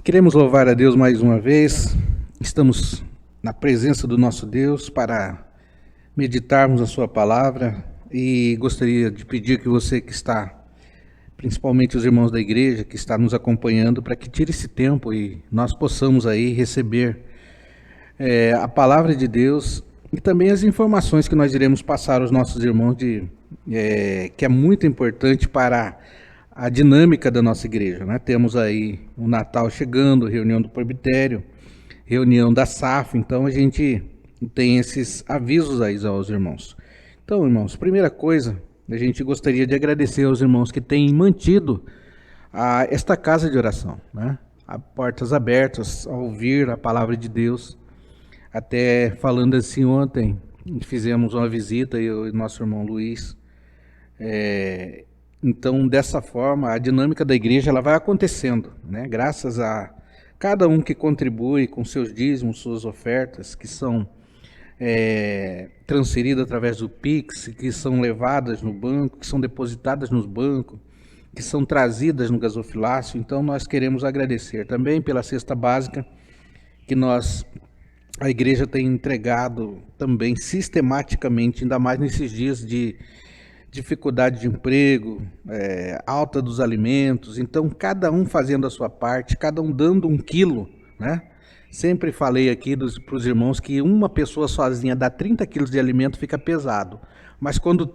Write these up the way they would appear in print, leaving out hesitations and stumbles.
Queremos louvar a Deus mais uma vez. Estamos na presença do nosso Deus para meditarmos a sua palavra e gostaria de pedir que você que está, principalmente os irmãos da igreja que está nos acompanhando, para que tire esse tempo e nós possamos aí receber a palavra de Deus e também as informações que nós iremos passar aos nossos irmãos que é muito importante para a dinâmica da nossa igreja, né? Temos aí o Natal chegando, reunião do presbitério, reunião da SAF, então a gente tem esses avisos aí aos irmãos. Então, irmãos, primeira coisa, a gente gostaria de agradecer aos irmãos que têm mantido esta casa de oração, né? A portas abertas a ouvir a palavra de Deus. Até falando assim ontem, fizemos uma visita, eu e nosso irmão Luiz. Então, dessa forma, a dinâmica da igreja ela vai acontecendo, né? Graças a cada um que contribui com seus dízimos, suas ofertas, que são transferidas através do Pix, que são levadas no banco, que são depositadas nos bancos, que são trazidas no gasofilácio. Então, nós queremos agradecer também pela cesta básica que a igreja tem entregado também sistematicamente, ainda mais nesses dias de dificuldade de emprego, alta dos alimentos. Então, cada um fazendo a sua parte, cada um dando 1 quilo, né? Sempre falei aqui para os irmãos que uma pessoa sozinha dá 30 quilos de alimento, fica pesado. Mas quando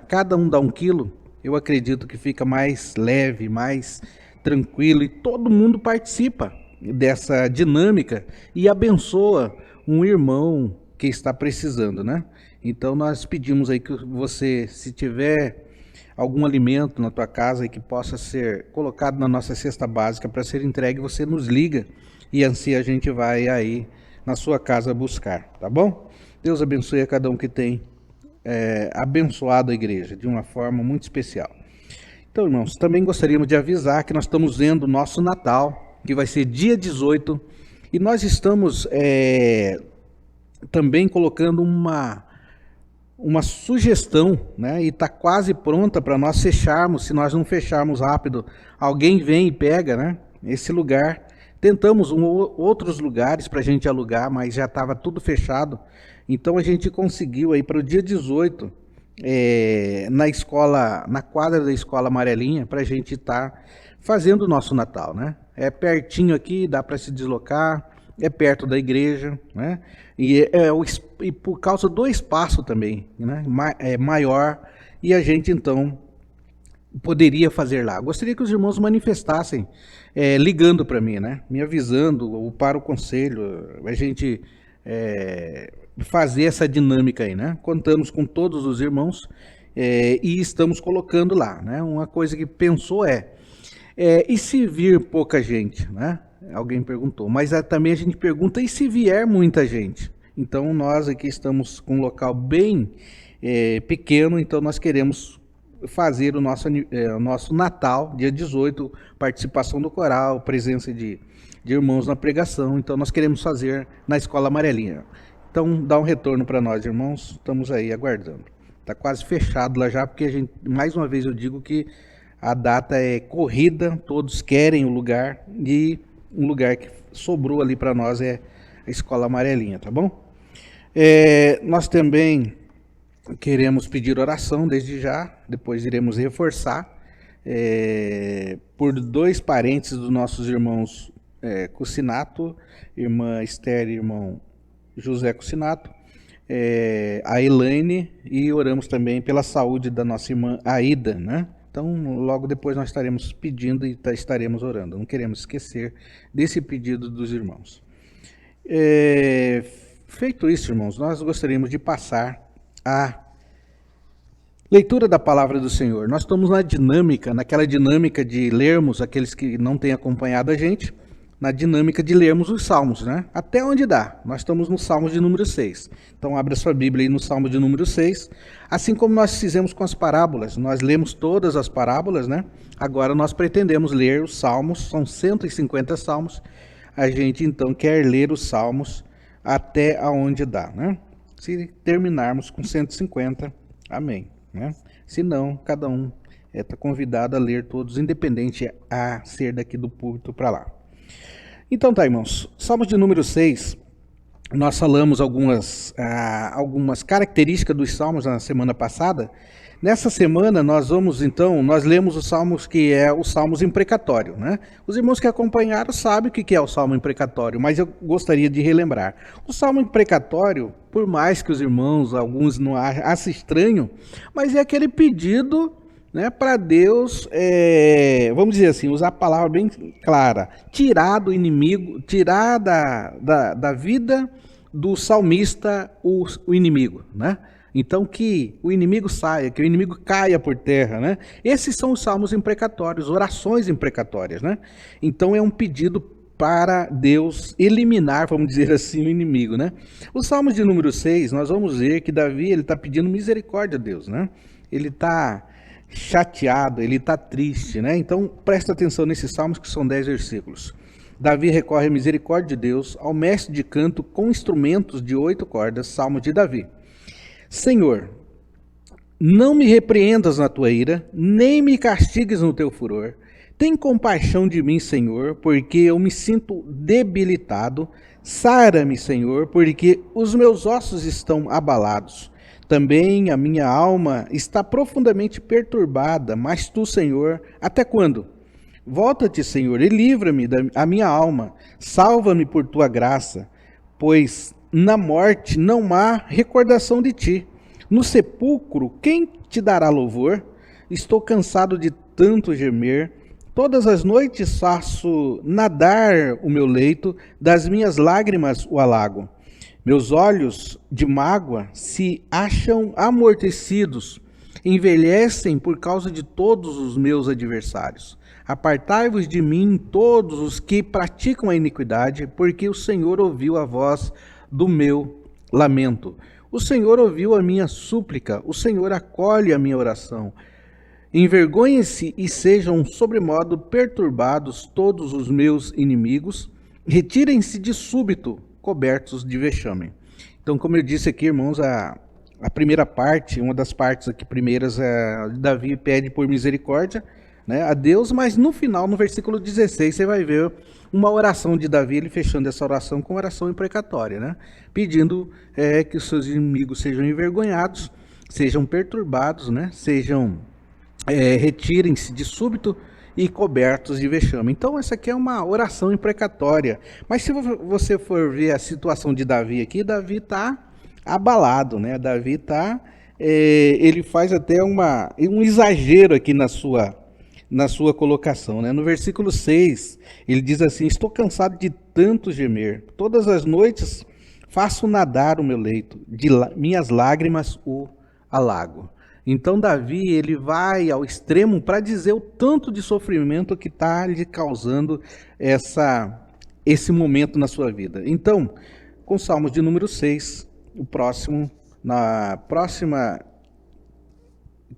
cada um dá 1 quilo, eu acredito que fica mais leve, mais tranquilo e todo mundo participa dessa dinâmica e abençoa um irmão que está precisando, né? Então nós pedimos aí que você, se tiver algum alimento na tua casa e que possa ser colocado na nossa cesta básica para ser entregue, você nos liga e assim a gente vai aí na sua casa buscar, tá bom? Deus abençoe a cada um que tem abençoado a igreja de uma forma muito especial. Então, irmãos, também gostaríamos de avisar que nós estamos vendo o nosso Natal, que vai ser dia 18, e nós estamos também colocando uma sugestão, né? E está quase pronta para nós fecharmos. Se nós não fecharmos rápido, alguém vem e pega, né? Esse lugar. Tentamos outros lugares para a gente alugar, mas já estava tudo fechado. Então a gente conseguiu aí para o dia 18, na quadra da Escola Amarelinha, para a gente estar fazendo o nosso Natal, né? É pertinho aqui, dá para se deslocar, é perto da igreja, né? E por causa do espaço também, né? É maior, e a gente então poderia fazer lá. Gostaria que os irmãos manifestassem, ligando para mim, né? Me avisando, ou para o conselho, a gente fazer essa dinâmica aí, né? Contamos com todos os irmãos e estamos colocando lá, né? Uma coisa que pensou e se vir pouca gente, né? Alguém perguntou, mas também a gente pergunta, e se vier muita gente? Então nós aqui estamos com um local bem pequeno, então nós queremos fazer o nosso Natal, dia 18, participação do coral, presença de irmãos na pregação. Então nós queremos fazer na Escola Amarelinha. Então dá um retorno para nós, irmãos, estamos aí aguardando. Está quase fechado lá já, porque a gente, mais uma vez eu digo que a data é corrida, todos querem o lugar, e um lugar que sobrou ali para nós é a Escola Amarelinha, tá bom? Nós também queremos pedir oração desde já, depois iremos reforçar, por 2 parentes dos nossos irmãos Cucinato, irmã Esther e irmão José Cucinato, a Elaine, e oramos também pela saúde da nossa irmã Aida, né? Então, logo depois nós estaremos pedindo e estaremos orando. Não queremos esquecer desse pedido dos irmãos. Feito isso, irmãos, nós gostaríamos de passar a leitura da palavra do Senhor. Nós estamos naquela dinâmica de lermos, aqueles que não têm acompanhado a gente, na dinâmica de lermos os Salmos, né? Até onde dá. Nós estamos no Salmo de número 6. Então, abra sua Bíblia aí no Salmo de número 6. Assim como nós fizemos com as parábolas, nós lemos todas as parábolas, né? Agora nós pretendemos ler os Salmos, são 150 Salmos. A gente, então, quer ler os Salmos até aonde dá, né? Se terminarmos com 150, amém, né? Se não, cada um está convidado a ler todos, independente a ser daqui do púlpito para lá. Então tá, irmãos. Salmos de número 6. Nós falamos algumas características dos salmos na semana passada. Nessa semana nós lemos os salmos que é os salmos imprecatórios, né? Os irmãos que acompanharam sabem o que é o salmo imprecatório, mas eu gostaria de relembrar. O salmo imprecatório, por mais que os irmãos, alguns não achem estranho, mas é aquele pedido, né, para Deus, vamos dizer assim, usar a palavra bem clara, tirar do inimigo, tirar da vida do salmista o inimigo, né? Então que o inimigo saia, que o inimigo caia por terra, né? Esses são os salmos imprecatórios, orações imprecatórias, né? Então é um pedido para Deus eliminar, vamos dizer assim, o inimigo, né? Os salmos de número 6, nós vamos ver que Davi, ele está pedindo misericórdia a Deus, né? Ele está chateado, ele está triste, né? Então presta atenção nesses salmos que são 10 versículos. Davi recorre à misericórdia de Deus, ao mestre de canto com instrumentos de 8 cordas, salmos de Davi. Senhor, não me repreendas na tua ira, nem me castigues no teu furor. Tem compaixão de mim, Senhor, porque eu me sinto debilitado. Sara-me, Senhor, porque os meus ossos estão abalados. Também a minha alma está profundamente perturbada, mas tu, Senhor, até quando? Volta-te, Senhor, e livra-me da minha alma. Salva-me por tua graça, pois na morte não há recordação de ti. No sepulcro, quem te dará louvor? Estou cansado de tanto gemer. Todas as noites faço nadar o meu leito, das minhas lágrimas o alago. Meus olhos de mágoa se acham amortecidos, envelhecem por causa de todos os meus adversários. Apartai-vos de mim todos os que praticam a iniquidade, porque o Senhor ouviu a voz do meu lamento. O Senhor ouviu a minha súplica, o Senhor acolhe a minha oração. Envergonhem-se e sejam sobremodo perturbados todos os meus inimigos, retirem-se de súbito, cobertos de vexame. Então, como eu disse aqui, irmãos, a primeira parte, uma das partes aqui primeiras, Davi pede por misericórdia, né, a Deus, mas no final, no versículo 16, você vai ver uma oração de Davi, ele fechando essa oração com oração imprecatória, né, pedindo que os seus inimigos sejam envergonhados, sejam perturbados, né, retirem-se de súbito e cobertos de vexame. Então essa aqui é uma oração imprecatória, mas se você for ver a situação de Davi aqui, Davi está abalado, né, Davi está, ele faz até um exagero aqui na sua colocação, né? No versículo 6, ele diz assim: estou cansado de tanto gemer, todas as noites faço nadar o meu leito, de minhas lágrimas o alago. Então Davi, ele vai ao extremo para dizer o tanto de sofrimento que está lhe causando esse momento na sua vida. Então, com Salmos de número 6, na próxima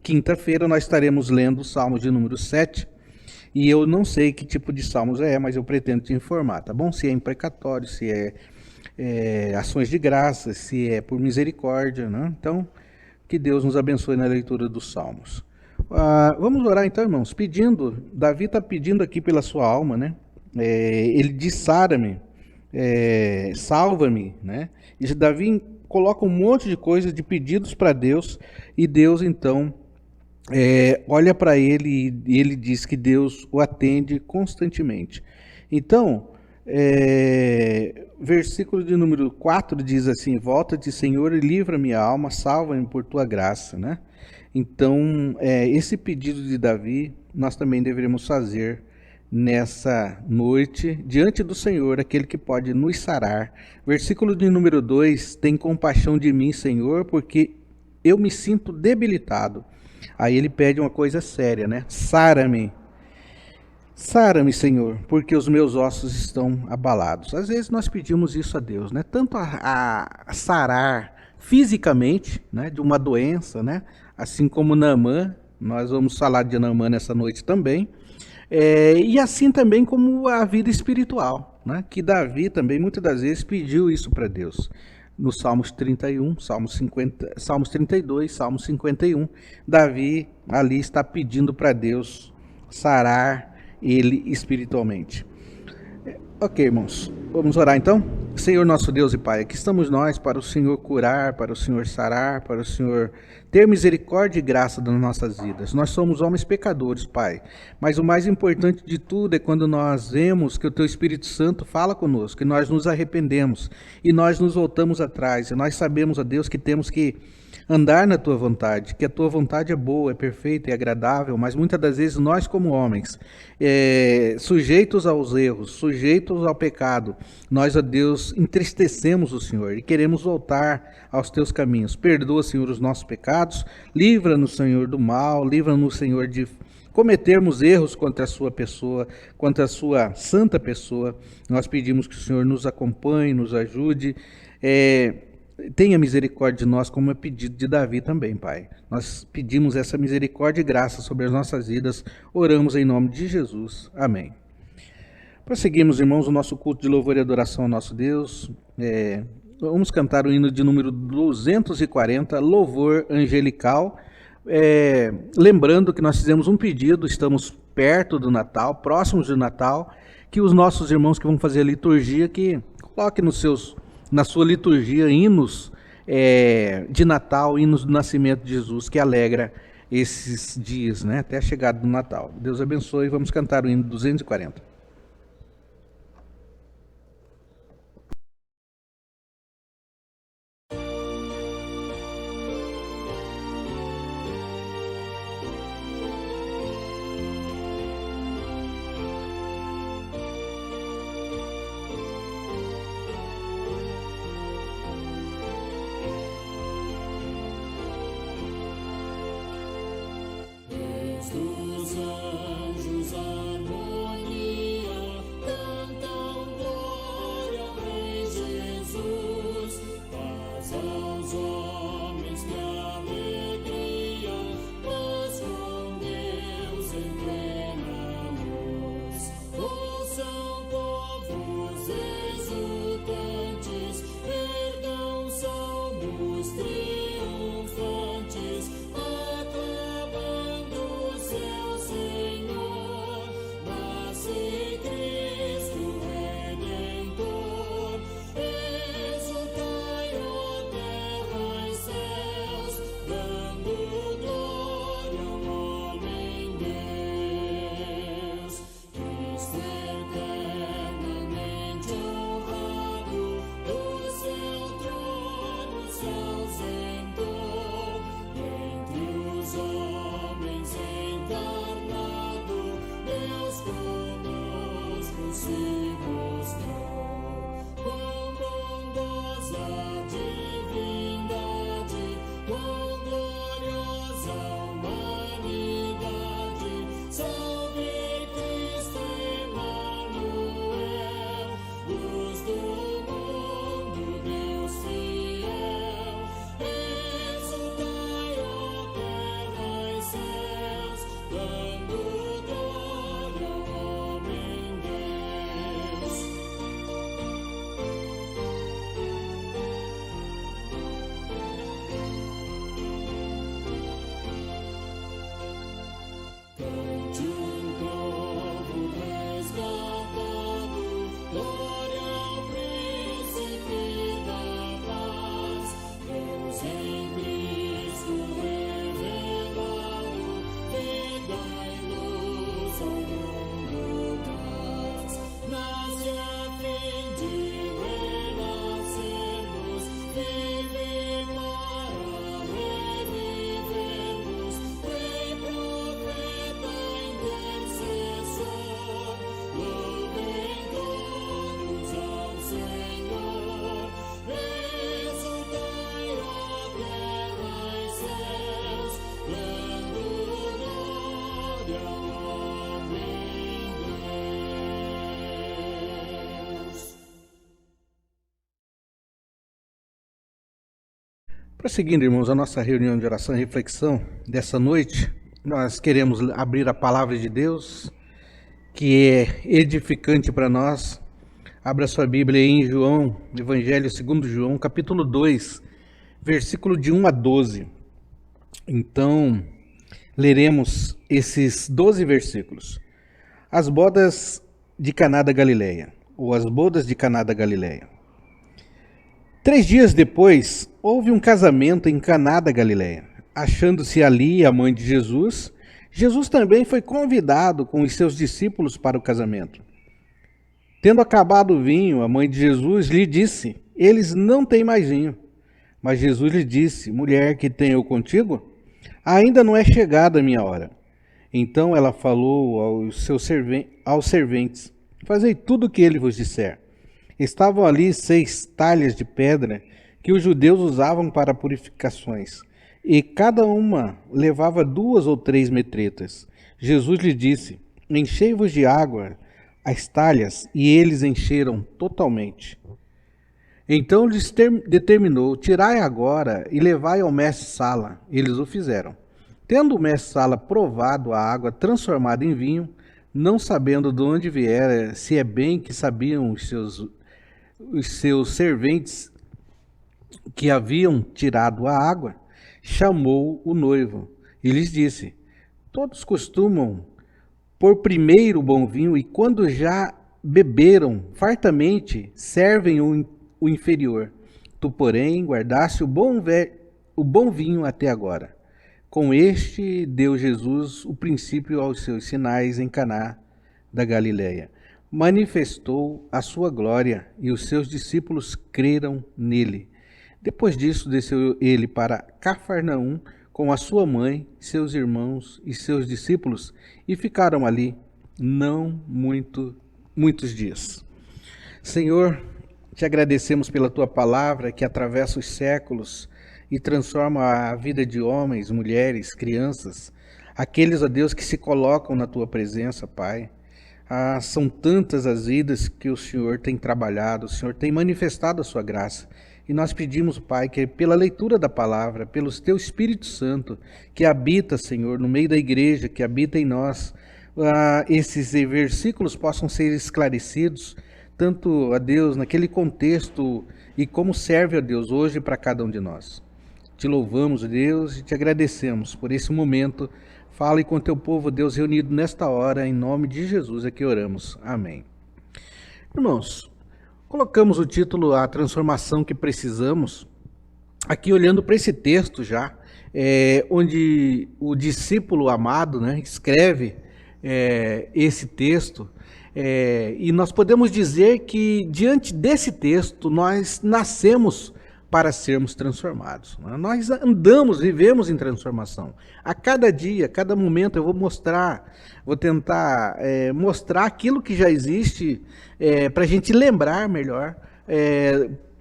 quinta-feira nós estaremos lendo o Salmo de número 7, e eu não sei que tipo de salmos mas eu pretendo te informar, tá bom? Se é imprecatório, se é ações de graça, se é por misericórdia, né? Então, que Deus nos abençoe na leitura dos salmos. Vamos orar então, irmãos, Davi está pedindo aqui pela sua alma, né? Ele diz: Sara-me, salva-me, né? E Davi coloca um monte de coisas, de pedidos para Deus, e Deus então olha para ele e ele diz que Deus o atende constantemente. Então, versículo de número 4 diz assim: volta-te, Senhor, e livra minha alma, salva-me por tua graça, né? Então, esse pedido de Davi, nós também deveremos fazer nessa noite, diante do Senhor, aquele que pode nos sarar. Versículo de número 2, tem compaixão de mim, Senhor, porque eu me sinto debilitado. Aí ele pede uma coisa séria, né? Sara-me, Senhor, porque os meus ossos estão abalados. Às vezes nós pedimos isso a Deus, né? Tanto a sarar fisicamente, né, de uma doença, né? Assim como Naamã, nós vamos falar de Naamã nessa noite também. E assim também como a vida espiritual, né? Que Davi também muitas das vezes pediu isso para Deus. Nos Salmos 31, Salmos 32, Salmos 51, Davi ali está pedindo para Deus sarar ele espiritualmente. Ok, irmãos, vamos orar então? Senhor nosso Deus e Pai, aqui estamos nós para o Senhor curar, para o Senhor sarar, para o Senhor ter misericórdia e graça nas nossas vidas. Nós somos homens pecadores, Pai, mas o mais importante de tudo é quando nós vemos que o Teu Espírito Santo fala conosco, que nós nos arrependemos e nós nos voltamos atrás, e nós sabemos, ó Deus, que temos que andar na Tua vontade, que a Tua vontade é boa, é perfeita e agradável, mas muitas das vezes nós como homens, sujeitos aos erros, sujeitos ao pecado, nós, ó Deus, entristecemos o Senhor e queremos voltar aos Teus caminhos. Perdoa, Senhor, os nossos pecados, livra-nos, Senhor, do mal, livra-nos, Senhor, de cometermos erros contra a sua pessoa, contra a sua santa pessoa. Nós pedimos que o Senhor nos acompanhe, nos ajude, tenha misericórdia de nós, como é pedido de Davi também, Pai. Nós pedimos essa misericórdia e graça sobre as nossas vidas. Oramos em nome de Jesus. Amém. Prosseguimos, irmãos, o nosso culto de louvor e adoração ao nosso Deus. Vamos cantar o hino de número 240, Louvor Angelical. Lembrando que nós fizemos um pedido, estamos perto do Natal, próximos do Natal, que os nossos irmãos que vão fazer a liturgia, que coloquem na sua liturgia hinos de Natal, hinos do nascimento de Jesus, que alegra esses dias, né, até a chegada do Natal. Deus abençoe, vamos cantar o hino 240. Prosseguindo, irmãos, a nossa reunião de oração e reflexão dessa noite, nós queremos abrir a palavra de Deus, que é edificante para nós. Abra sua Bíblia aí em João, Evangelho segundo João, capítulo 2, versículo de 1 a 12. Então, leremos esses 12 versículos. As bodas de Caná da Galileia. ou as bodas de Caná da Galileia. 3 dias depois, houve um casamento em Caná da Galileia. Achando-se ali a mãe de Jesus, Jesus também foi convidado com os seus discípulos para o casamento. Tendo acabado o vinho, a mãe de Jesus lhe disse: eles não têm mais vinho. Mas Jesus lhe disse: mulher, que tenho contigo? Ainda não é chegada a minha hora. Então ela falou aos serventes: fazei tudo o que ele vos disser. Estavam ali 6 talhas de pedra que os judeus usavam para purificações, e cada uma levava 2 ou 3 metretas. Jesus lhe disse: enchei-vos de água as talhas, e eles encheram totalmente. Então lhes determinou: tirai agora e levai ao mestre-sala. Eles o fizeram. Tendo o mestre-sala provado a água transformada em vinho, não sabendo de onde viera, se é bem que sabiam os seus serventes que haviam tirado a água, chamou o noivo e lhes disse: todos costumam pôr primeiro o bom vinho, e quando já beberam fartamente, servem o inferior. Tu, porém, guardaste o bom vinho até agora. Com este deu Jesus o princípio aos seus sinais em Caná da Galileia. Manifestou a sua glória, e os seus discípulos creram nele. Depois disso, desceu ele para Cafarnaum com a sua mãe, seus irmãos e seus discípulos, e ficaram ali não muitos dias. Senhor, te agradecemos pela tua palavra que atravessa os séculos e transforma a vida de homens, mulheres, crianças, aqueles, ó Deus, que se colocam na tua presença, Pai. São tantas as vidas que o Senhor tem trabalhado, o Senhor tem manifestado a sua graça. E nós pedimos, Pai, que pela leitura da palavra, pelo teu Espírito Santo, que habita, Senhor, no meio da igreja, que habita em nós, esses versículos possam ser esclarecidos, tanto, a Deus, naquele contexto e como serve a Deus hoje para cada um de nós. Te louvamos, Deus, e te agradecemos por esse momento. Fale com teu povo, Deus, reunido nesta hora, em nome de Jesus é que oramos. Amém. Irmãos, colocamos o título A Transformação que Precisamos, aqui olhando para esse texto já, onde o discípulo amado, né, escreve esse texto, e nós podemos dizer que diante desse texto nós nascemos para sermos transformados. Nós andamos, vivemos em transformação. A cada dia, a cada momento eu vou tentar mostrar aquilo que já existe para a gente lembrar melhor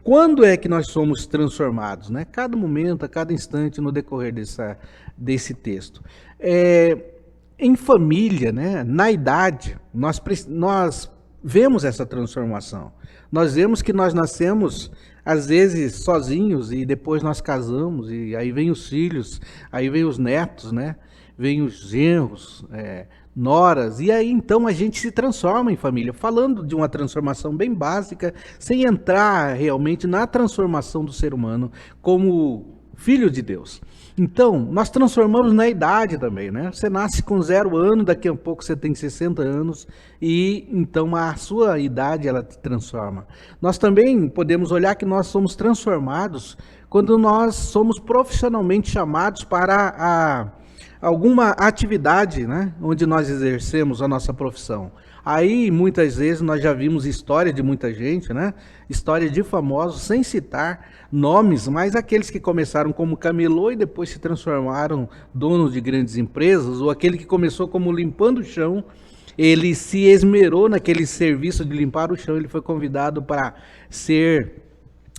quando é que nós somos transformados, né? Cada momento, a cada instante no decorrer desse texto. Em família, né? Na idade, nós vemos essa transformação. Nós vemos que nós nascemos às vezes sozinhos e depois nós casamos, e aí vem os filhos, aí vem os netos, né? Vem os genros, noras, e aí então a gente se transforma em família. Falando de uma transformação bem básica, sem entrar realmente na transformação do ser humano como filho de Deus. Então, nós transformamos na idade também, né? Você nasce com 0 ano, daqui a pouco você tem 60 anos, e então a sua idade ela te transforma. Nós também podemos olhar que nós somos transformados quando nós somos profissionalmente chamados para alguma atividade, né? Onde nós exercemos a nossa profissão. Aí, muitas vezes, nós já vimos história de muita gente, né? História de famosos, sem citar nomes, mas aqueles que começaram como camelô e depois se transformaram donos de grandes empresas, ou aquele que começou como limpando o chão, ele se esmerou naquele serviço de limpar o chão, ele foi convidado para ser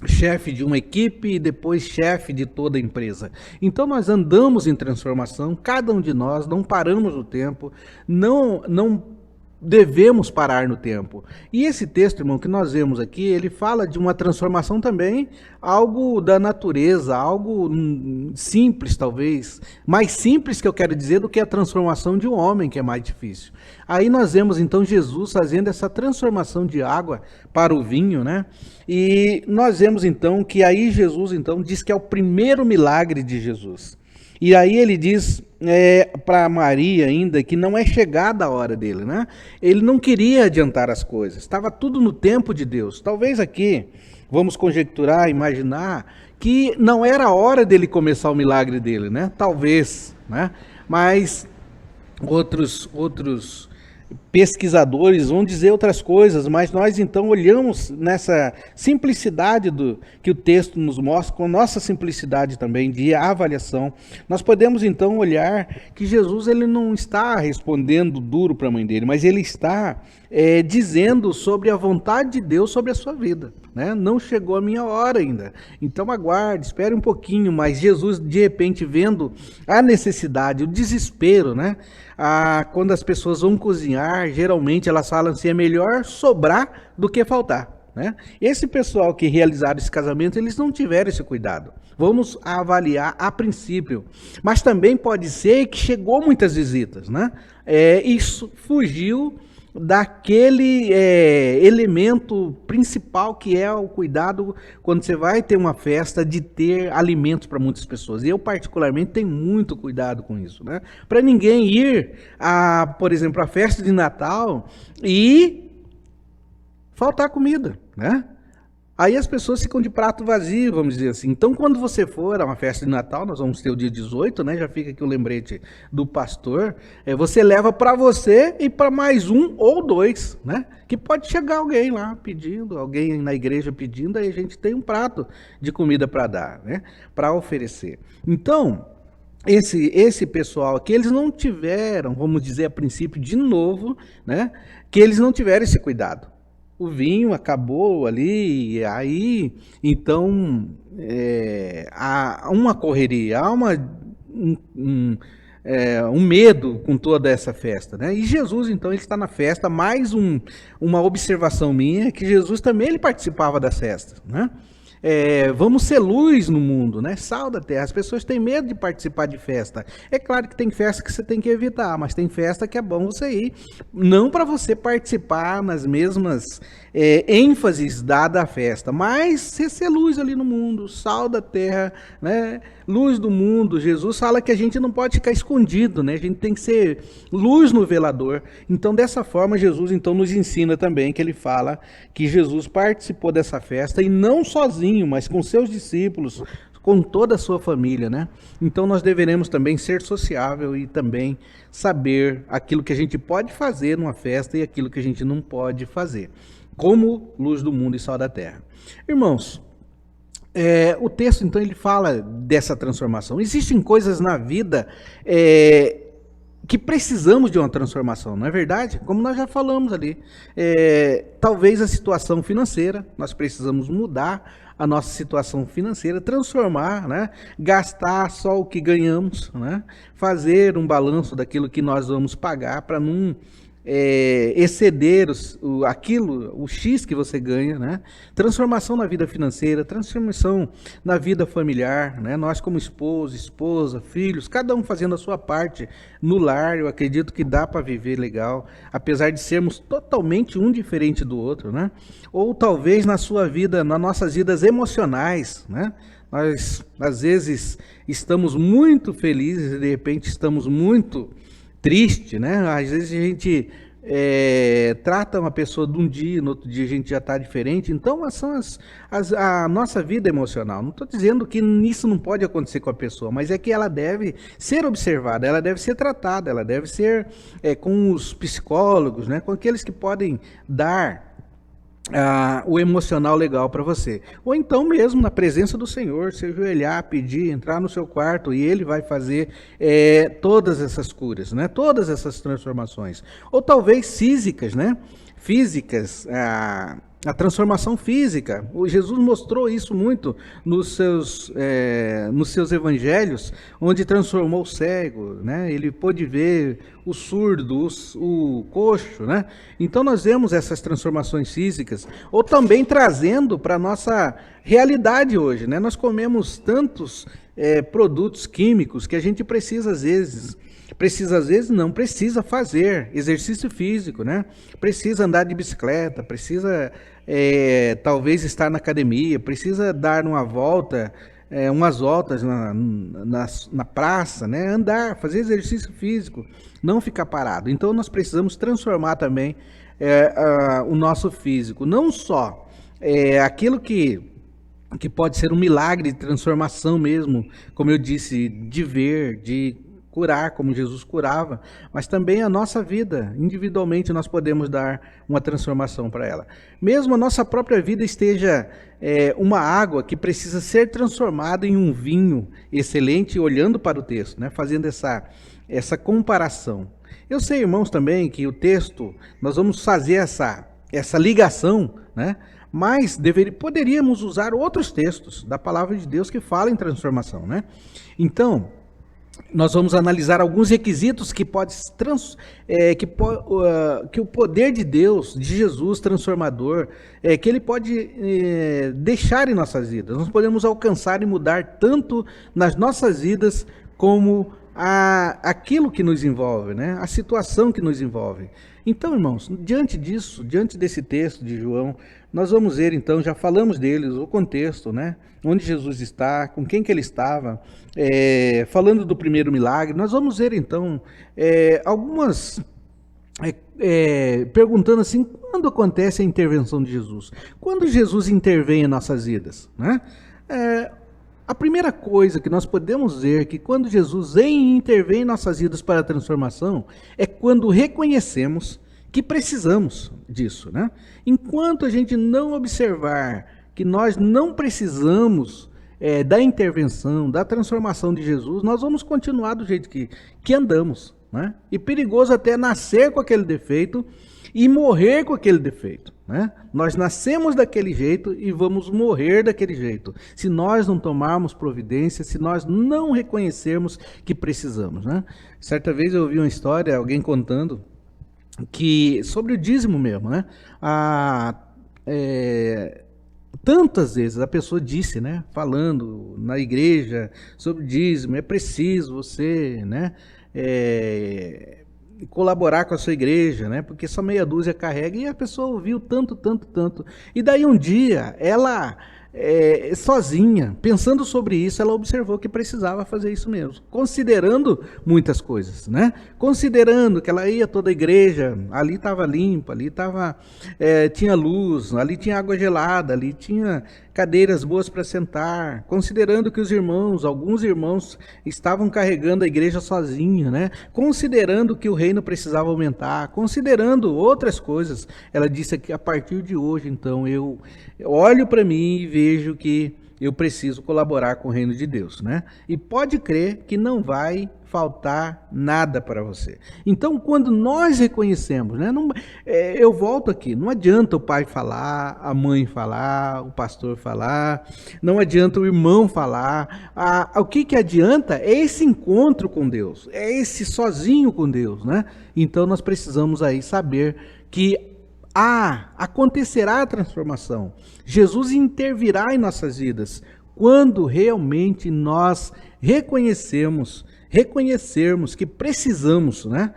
chefe de uma equipe e depois chefe de toda a empresa. Então nós andamos em transformação, cada um de nós, não paramos no tempo, não devemos parar no tempo. E esse texto, irmão, que nós vemos aqui, ele fala de uma transformação também, algo da natureza, algo simples talvez, mais simples que eu quero dizer do que a transformação de um homem, que é mais difícil. Aí nós vemos então Jesus fazendo essa transformação de água para o vinho, né? E nós vemos então que aí Jesus então diz que é o primeiro milagre de Jesus. E aí ele diz para Maria ainda que não é chegada a hora dele, né? Ele não queria adiantar as coisas, estava tudo no tempo de Deus. Talvez aqui, vamos conjecturar, imaginar, que não era a hora dele começar o milagre dele, né? Talvez, né? Mas outros pesquisadores vão dizer outras coisas, mas nós então olhamos nessa simplicidade que o texto nos mostra, com nossa simplicidade também de avaliação, nós podemos então olhar que Jesus ele não está respondendo duro para a mãe dele, mas ele está dizendo sobre a vontade de Deus sobre a sua vida, né? Não chegou a minha hora ainda, então aguarde, espere um pouquinho, mas Jesus de repente vendo a necessidade, o desespero, né? Quando as pessoas vão cozinhar, geralmente elas falam assim, é melhor sobrar do que faltar, né? Esse pessoal que realizaram esse casamento, eles não tiveram esse cuidado. Vamos avaliar a princípio. Mas também pode ser que chegou muitas visitas, né? Isso fugiu daquele elemento principal que é o cuidado quando você vai ter uma festa de ter alimentos para muitas pessoas. E eu particularmente tenho muito cuidado com isso, né? Para ninguém ir por exemplo, a festa de Natal e faltar comida, né? Aí as pessoas ficam de prato vazio, vamos dizer assim. Então, quando você for a uma festa de Natal, nós vamos ter o dia 18, né? Já fica aqui o lembrete do pastor. Você leva para você e para mais um ou dois, né? Que pode chegar alguém lá pedindo, alguém na igreja pedindo, aí a gente tem um prato de comida para dar, né? Para oferecer. Então, esse pessoal aqui, eles não tiveram, vamos dizer a princípio, de novo, né? Que eles não tiveram esse cuidado. O vinho acabou ali, aí, então, há uma correria, há um medo com toda essa festa, né? E Jesus, então, ele está na festa, mais uma observação minha, que Jesus também ele participava das festas, né? Vamos ser luz no mundo, né? Sal da terra. As pessoas têm medo de participar de festa. É claro que tem festa que você tem que evitar, mas tem festa que é bom você ir, não para você participar nas mesmas ênfases dada à festa, mas você ser luz ali no mundo, sal da terra, né? Luz do mundo. Jesus fala que a gente não pode ficar escondido, né? A gente tem que ser luz no velador. Então, dessa forma, Jesus então nos ensina também que ele fala que Jesus participou dessa festa e não sozinho, mas com seus discípulos, com toda a sua família, né? Então, nós deveremos também ser sociável e também saber aquilo que a gente pode fazer numa festa e aquilo que a gente não pode fazer, como luz do mundo e sal da terra. Irmãos, o texto, então, ele fala dessa transformação. Existem coisas na vida que precisamos de uma transformação, não é verdade? Como nós já falamos ali. Talvez a situação financeira, nós precisamos mudar a nossa situação financeira, transformar, né? Gastar só o que ganhamos, né? Fazer um balanço daquilo que nós vamos pagar para não exceder o X que você ganha, né? Transformação na vida financeira, transformação na vida familiar, né? Nós como esposa, filhos, cada um fazendo a sua parte no lar, eu acredito que dá para viver legal, apesar de sermos totalmente um diferente do outro, né? Ou talvez na sua vida, nas nossas vidas emocionais, né? Nós, às vezes, estamos muito felizes e, de repente, estamos muito tristes, né? Às vezes a gente trata uma pessoa de um dia, no outro dia a gente já está diferente. Então, são a nossa vida emocional. Não estou dizendo que isso não pode acontecer com a pessoa, mas é que ela deve ser observada, ela deve ser tratada, ela deve ser com os psicólogos, né? Com aqueles que podem dar o emocional legal para você. Ou então mesmo na presença do Senhor, se ajoelhar, pedir, entrar no seu quarto e Ele vai fazer todas essas curas, né? Todas essas transformações. Ou talvez físicas, né? Físicas, a transformação física. O Jesus mostrou isso muito nos seus evangelhos, onde transformou o cego, né? Ele pôde ver o surdo, o coxo, né? Então nós vemos essas transformações físicas, ou também trazendo para a nossa realidade hoje, né? Nós comemos tantos produtos químicos que a gente precisa às vezes fazer exercício físico, né? Precisa andar de bicicleta, precisa talvez estar na academia, precisa dar uma volta umas voltas na praça, né? Andar, fazer exercício físico, não ficar parado. Então nós precisamos transformar também o nosso físico, não só aquilo que pode ser um milagre de transformação mesmo, como eu disse, de ver, de curar, como Jesus curava, mas também a nossa vida, individualmente nós podemos dar uma transformação para ela. Mesmo a nossa própria vida esteja uma água que precisa ser transformada em um vinho excelente, olhando para o texto, né? Fazendo essa comparação. Eu sei, irmãos, também que o texto, nós vamos fazer essa ligação, né? Mas poderíamos usar outros textos da palavra de Deus que falam em transformação, né? Então, nós vamos analisar alguns requisitos que o poder de Deus, de Jesus transformador, que ele pode deixar em nossas vidas. Nós podemos alcançar e mudar tanto nas nossas vidas como aquilo que nos envolve, né? A situação que nos envolve. Então, irmãos, diante disso, diante desse texto de João, nós vamos ver, então, já falamos deles, o contexto, né? Onde Jesus está, com quem que ele estava, falando do primeiro milagre. Nós vamos ver, então, algumas... perguntando assim, quando acontece a intervenção de Jesus? Quando Jesus intervém em nossas vidas, né? A primeira coisa que nós podemos ver que quando Jesus intervém em nossas vidas para a transformação é quando reconhecemos que precisamos disso, né? Enquanto a gente não observar que nós não precisamos da intervenção, da transformação de Jesus, nós vamos continuar do jeito que andamos, né? E perigoso até nascer com aquele defeito e morrer com aquele defeito, né? Nós nascemos daquele jeito e vamos morrer daquele jeito, se nós não tomarmos providência, se nós não reconhecermos que precisamos, né? Certa vez eu ouvi uma história, alguém contando, que sobre o dízimo mesmo, né? Tantas vezes a pessoa disse, né? Falando na igreja sobre o dízimo, é preciso você, né? Colaborar com a sua igreja, né? Porque só meia dúzia carrega, e a pessoa ouviu tanto. E daí um dia, ela, sozinha, pensando sobre isso, ela observou que precisava fazer isso mesmo, considerando muitas coisas, né? Considerando que ela ia toda a igreja, ali estava limpa, ali tinha luz, ali tinha água gelada, ali tinha cadeiras boas para sentar, considerando que alguns irmãos estavam carregando a igreja sozinha, né? Considerando que o reino precisava aumentar, considerando outras coisas, ela disse que a partir de hoje, então, eu olho para mim e vejo que eu preciso colaborar com o reino de Deus, né? E pode crer que não vai faltar nada para você. Então, quando nós reconhecemos, né? Eu volto aqui, não adianta o pai falar, a mãe falar, o pastor falar, não adianta o irmão falar. O que adianta é esse encontro com Deus, é esse sozinho com Deus, né? Então, nós precisamos aí saber que acontecerá a transformação. Jesus intervirá em nossas vidas quando realmente nós reconhecermos que precisamos, né,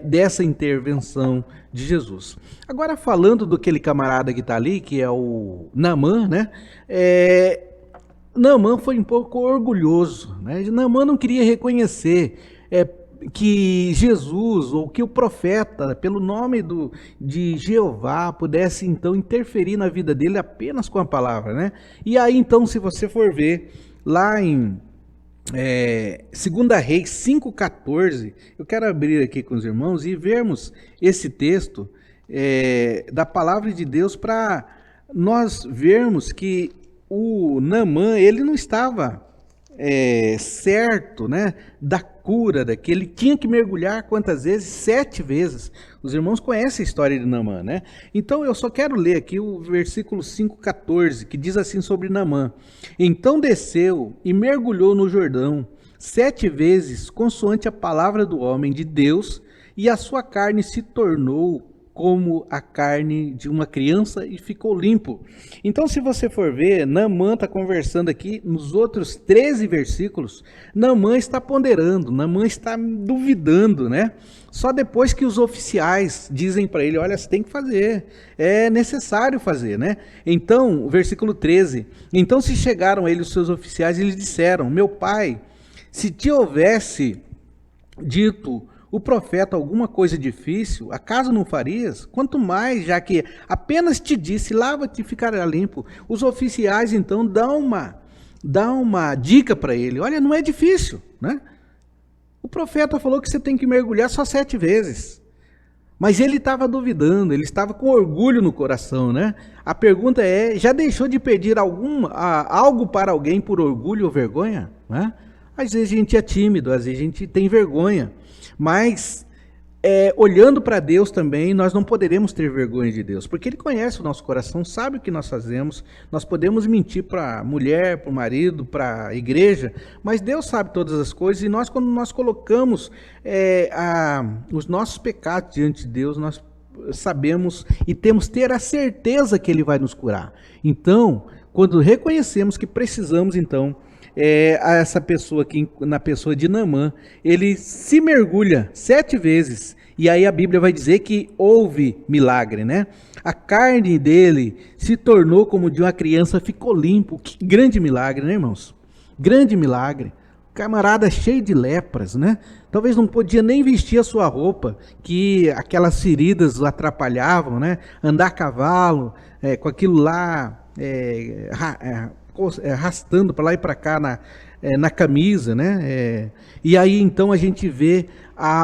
dessa intervenção de Jesus. Agora, falando daquele camarada que está ali, que é o Naamã, né? Naamã foi um pouco orgulhoso, né? Naamã não queria reconhecer que Jesus, ou que o profeta, pelo nome de Jeová, pudesse então interferir na vida dele apenas com a palavra, né? E aí então, se você for ver lá em 2 Reis 5,14, eu quero abrir aqui com os irmãos e vermos esse texto da palavra de Deus para nós vermos que o Naamã, ele não estava certo, né, da cura, que ele tinha que mergulhar quantas vezes? 7 vezes. Os irmãos conhecem a história de Naamã, né? Então eu só quero ler aqui o versículo 5,14, que diz assim sobre Naamã: então desceu e mergulhou no Jordão 7 vezes, consoante a palavra do homem de Deus, e a sua carne se tornou como a carne de uma criança e ficou limpo. Então, se você for ver, Naamã está conversando aqui, nos outros 13 versículos, Naamã está ponderando, Naamã está duvidando, né? Só depois que os oficiais dizem para ele, olha, você tem que fazer, é necessário fazer, né? Então, versículo 13, então se chegaram a ele os seus oficiais e lhe disseram, meu pai, se te houvesse dito o profeta alguma coisa difícil, acaso não farias? Quanto mais, já que apenas te disse, lava-te e ficará limpo. Os oficiais, então, dão uma dica para ele. Olha, não é difícil, né? O profeta falou que você tem que mergulhar só 7 vezes. Mas ele estava duvidando, ele estava com orgulho no coração, né? A pergunta é, já deixou de pedir algo para alguém por orgulho ou vergonha? Né? Às vezes a gente é tímido, às vezes a gente tem vergonha. Mas, olhando para Deus também, nós não poderemos ter vergonha de Deus, porque Ele conhece o nosso coração, sabe o que nós fazemos, nós podemos mentir para a mulher, para o marido, para a igreja, mas Deus sabe todas as coisas, e nós, quando nós colocamos os nossos pecados diante de Deus, nós sabemos e temos que ter a certeza que Ele vai nos curar. Então, quando reconhecemos que precisamos, então, a essa pessoa aqui, na pessoa de Naamã, ele se mergulha 7 vezes, e aí a Bíblia vai dizer que houve milagre, né? A carne dele se tornou como de uma criança, ficou limpo. Que grande milagre, né, irmãos? Grande milagre. Camarada cheio de lepras, né? Talvez não podia nem vestir a sua roupa, que aquelas feridas o atrapalhavam, né? Andar a cavalo, com aquilo lá, arrastando para lá e para cá na camisa, né? E aí então a gente vê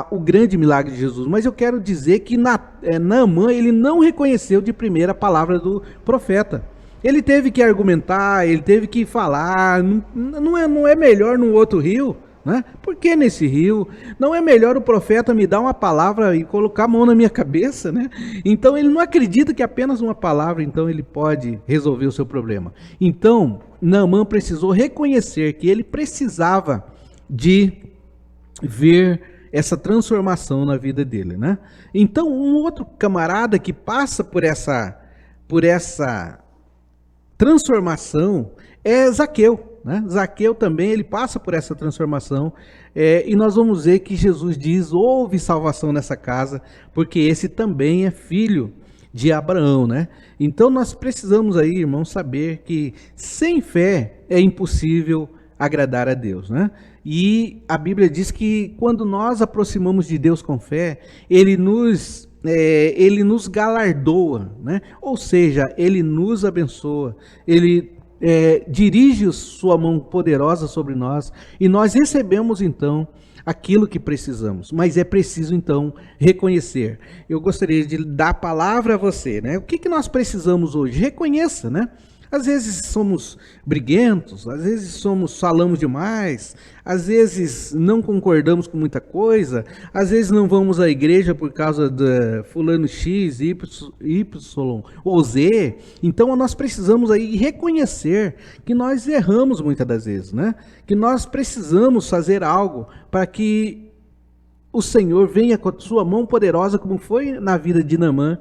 o grande milagre de Jesus. Mas eu quero dizer que Naamã, ele não reconheceu de primeira a palavra do profeta. Ele teve que argumentar, ele teve que falar, não é melhor no outro rio? Né? Por que nesse rio? Não é melhor o profeta me dar uma palavra e colocar a mão na minha cabeça? Né? Então ele não acredita que apenas uma palavra, então ele pode resolver o seu problema. Então Naamã precisou reconhecer que ele precisava de ver essa transformação na vida dele. Né? Então um outro camarada que passa por essa transformação é Zaqueu. Né? Zaqueu também, ele passa por essa transformação, e nós vamos ver que Jesus diz, houve salvação nessa casa, porque esse também é filho de Abraão, né? Então nós precisamos aí, irmãos, saber que sem fé é impossível agradar a Deus, né? E a Bíblia diz que quando nós aproximamos de Deus com fé, Ele nos galardoa, né? Ou seja, Ele nos abençoa, Ele dirige sua mão poderosa sobre nós e nós recebemos então aquilo que precisamos, mas é preciso então reconhecer. Eu gostaria de dar a palavra a você, né? O que nós precisamos hoje? Reconheça, né? Às vezes somos briguentos, às vezes falamos demais, às vezes não concordamos com muita coisa, às vezes não vamos à igreja por causa de fulano X, Y ou Z. Então nós precisamos aí reconhecer que nós erramos muitas das vezes, né? Que nós precisamos fazer algo para que o Senhor venha com a sua mão poderosa, como foi na vida de Naamã.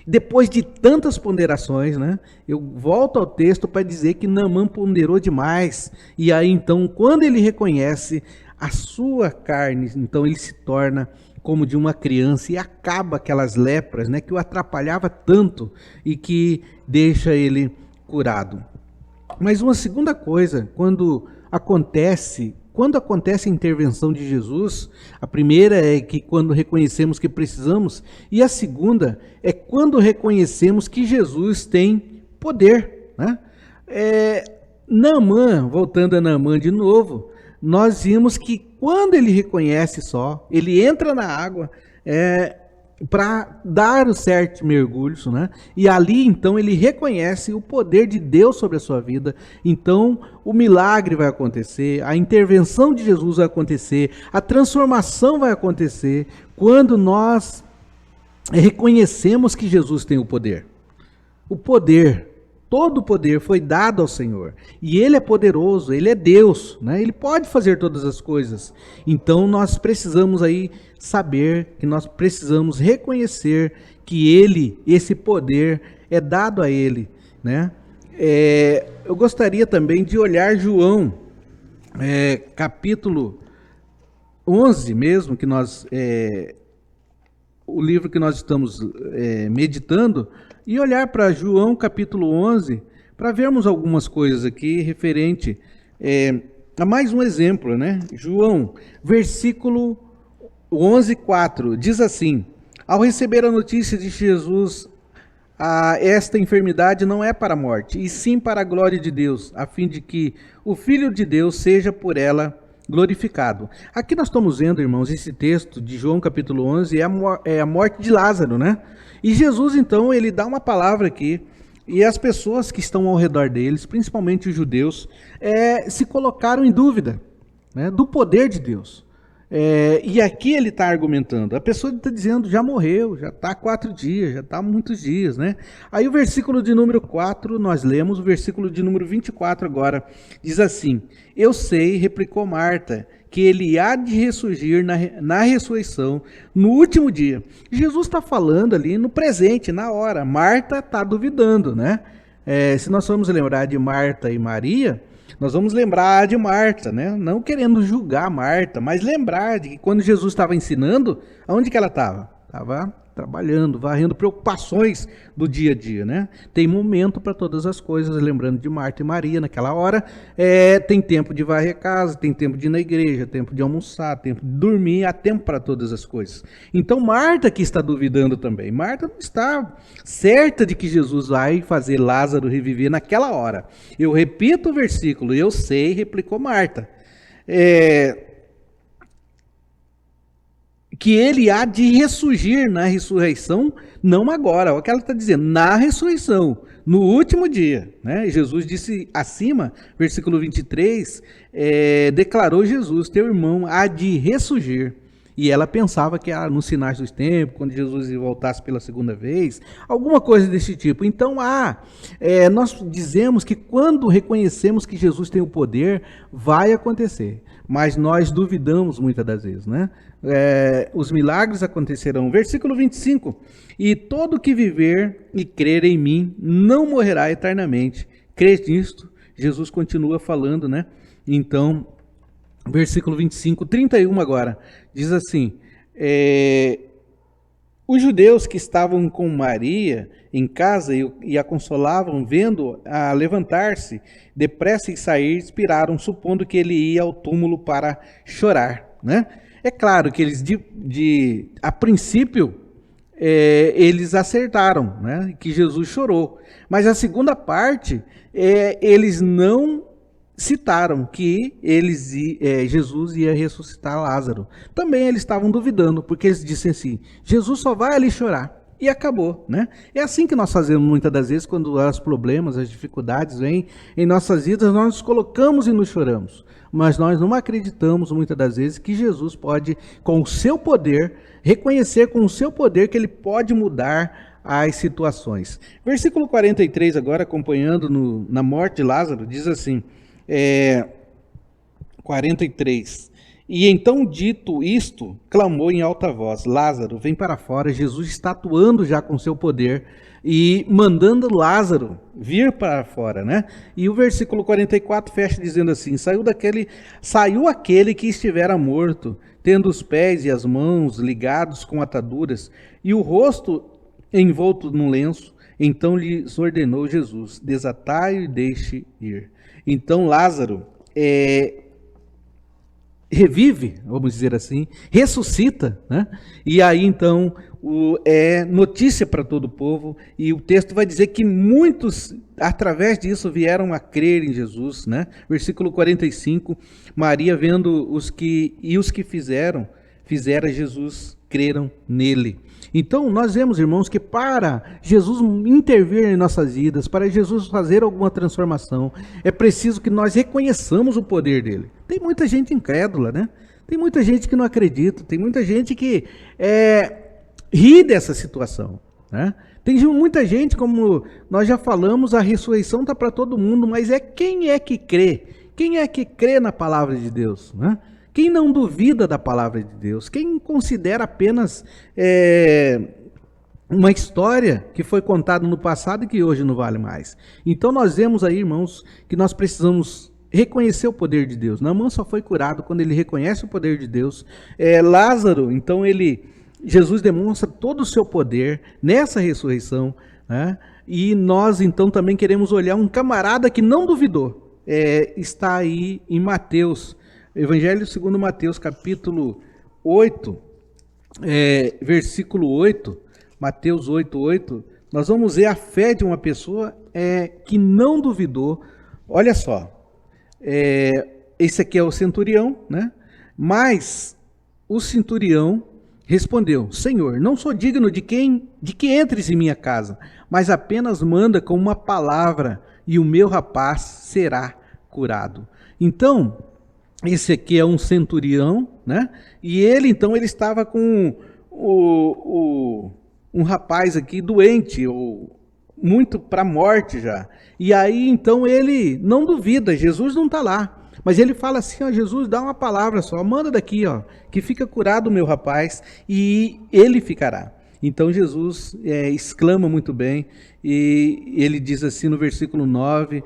Depois de tantas ponderações, né? Eu volto ao texto para dizer que Naamã ponderou demais. E aí então, quando ele reconhece a sua carne, então ele se torna como de uma criança e acaba aquelas lepras, né? Que o atrapalhava tanto e que deixa ele curado. Mas uma segunda coisa, quando acontece a intervenção de Jesus, a primeira é que quando reconhecemos que precisamos, e a segunda é quando reconhecemos que Jesus tem poder. Né? Naamã, voltando a Naamã de novo, nós vimos que quando ele reconhece ele entra na água, para dar os 7 mergulhos, né? E ali então ele reconhece o poder de Deus sobre a sua vida. Então o milagre vai acontecer, a intervenção de Jesus vai acontecer, a transformação vai acontecer quando nós reconhecemos que Jesus tem o poder. O poder Todo o poder foi dado ao Senhor. E Ele é poderoso, Ele é Deus, né? Ele pode fazer todas as coisas. Então nós precisamos aí saber, que nós precisamos reconhecer que Ele, esse poder, é dado a Ele, né? Eu gostaria também de olhar João, capítulo 11 mesmo, que nós, o livro que nós estamos meditando, e olhar para João capítulo 11, para vermos algumas coisas aqui referente a mais um exemplo, né? João, versículo 11:4, diz assim: ao receber a notícia de Jesus, esta enfermidade não é para a morte, e sim para a glória de Deus, a fim de que o Filho de Deus seja por ela glorificado. Aqui nós estamos vendo, irmãos, esse texto de João capítulo 11, é a morte de Lázaro, né? E Jesus, então, ele dá uma palavra aqui, e as pessoas que estão ao redor deles, principalmente os judeus, se colocaram em dúvida, né, do poder de Deus. E aqui ele está argumentando, a pessoa está dizendo, já morreu, já está 4 dias, já está muitos dias, né? Aí o versículo de número 4, nós lemos, o versículo de número 24 agora, diz assim: eu sei, replicou Marta, que ele há de ressurgir na ressurreição no último dia. Jesus está falando ali no presente, na hora. Marta está duvidando, né? Se nós formos lembrar de Marta e Maria, nós vamos lembrar de Marta, né? Não querendo julgar Marta, mas lembrar de que quando Jesus estava ensinando, aonde que ela estava? Estava trabalhando, varrendo preocupações do dia a dia, né? Tem momento para todas as coisas, lembrando de Marta e Maria naquela hora. Tem tempo de varrer casa, tem tempo de ir na igreja, tempo de almoçar, tempo de dormir, há tempo para todas as coisas. Então Marta que está duvidando também. Marta não está certa de que Jesus vai fazer Lázaro reviver naquela hora. Eu repito o versículo, eu sei, replicou Marta. Que ele há de ressurgir na ressurreição, não agora, olha o que ela está dizendo, na ressurreição, no último dia, né? Jesus disse acima, versículo 23, declarou Jesus, teu irmão há de ressurgir. E ela pensava que era nos sinais dos tempos, quando Jesus voltasse pela segunda vez, alguma coisa desse tipo. Então, nós dizemos que quando reconhecemos que Jesus tem o poder, vai acontecer. Mas nós duvidamos muitas das vezes, né? Os milagres acontecerão. Versículo 25. E todo que viver e crer em mim não morrerá eternamente. Crês nisto? Jesus continua falando, né? Então, versículo 25, 31 agora, diz assim: os judeus que estavam com Maria em casa e a consolavam, vendo-a levantar-se depressa e sair, expiraram, supondo que ele ia ao túmulo para chorar, né? É claro que eles, a princípio, eles acertaram, né? Que Jesus chorou. Mas a segunda parte, eles não citaram que Jesus ia ressuscitar Lázaro. Também eles estavam duvidando, porque eles disseram assim, Jesus só vai ali chorar. E acabou, né? É assim que nós fazemos muitas das vezes, quando os problemas, as dificuldades vêm em nossas vidas, nós nos colocamos e nos choramos. Mas nós não acreditamos muitas das vezes que Jesus pode, com o seu poder, reconhecer com o seu poder que ele pode mudar as situações. Versículo 43 agora, acompanhando na morte de Lázaro, diz assim, 43. E então, dito isto, clamou em alta voz, Lázaro, vem para fora. Jesus está atuando já com seu poder e mandando Lázaro vir para fora, né? E o versículo 44 fecha dizendo assim, saiu aquele que estivera morto, tendo os pés e as mãos ligados com ataduras e o rosto envolto num lenço. Então lhes ordenou Jesus, desatai-o e deixe ir. Então Lázaro revive, vamos dizer assim, ressuscita, né? E aí então é notícia para todo o povo, e o texto vai dizer que muitos, através disso, vieram a crer em Jesus, né? Versículo 45, Maria vendo os que fizera Jesus, creram nele. Então, nós vemos, irmãos, que para Jesus intervir em nossas vidas, para Jesus fazer alguma transformação, é preciso que nós reconheçamos o poder dele. Tem muita gente incrédula, né? Tem muita gente que não acredita, tem muita gente que ri dessa situação. né? Tem muita gente, como nós já falamos, a ressurreição está para todo mundo, mas quem é que crê? Quem é que crê na palavra de Deus, né? Quem não duvida da palavra de Deus? Quem considera apenas uma história que foi contada no passado e que hoje não vale mais? Então nós vemos aí, irmãos, que nós precisamos reconhecer o poder de Deus. Naamã só foi curado quando ele reconhece o poder de Deus. Lázaro, então Jesus demonstra todo o seu poder nessa ressurreição, né? E nós então também queremos olhar um camarada que não duvidou. Está aí em Mateus, Evangelho segundo Mateus, capítulo 8, versículo 8, Mateus 8:8, nós vamos ver a fé de uma pessoa que não duvidou. Olha só, esse aqui é o centurião, né? Mas o centurião respondeu: Senhor, não sou digno de que entres em minha casa, mas apenas manda com uma palavra e o meu rapaz será curado. Então, esse aqui é um centurião, né? E ele estava com um rapaz aqui doente, ou muito para a morte já. E aí, então, ele não duvida, Jesus não está lá. Mas ele fala assim, ó, Jesus, dá uma palavra só, manda daqui, ó, que fica curado o meu rapaz, e ele ficará. Então Jesus exclama muito bem, e ele diz assim no versículo 9,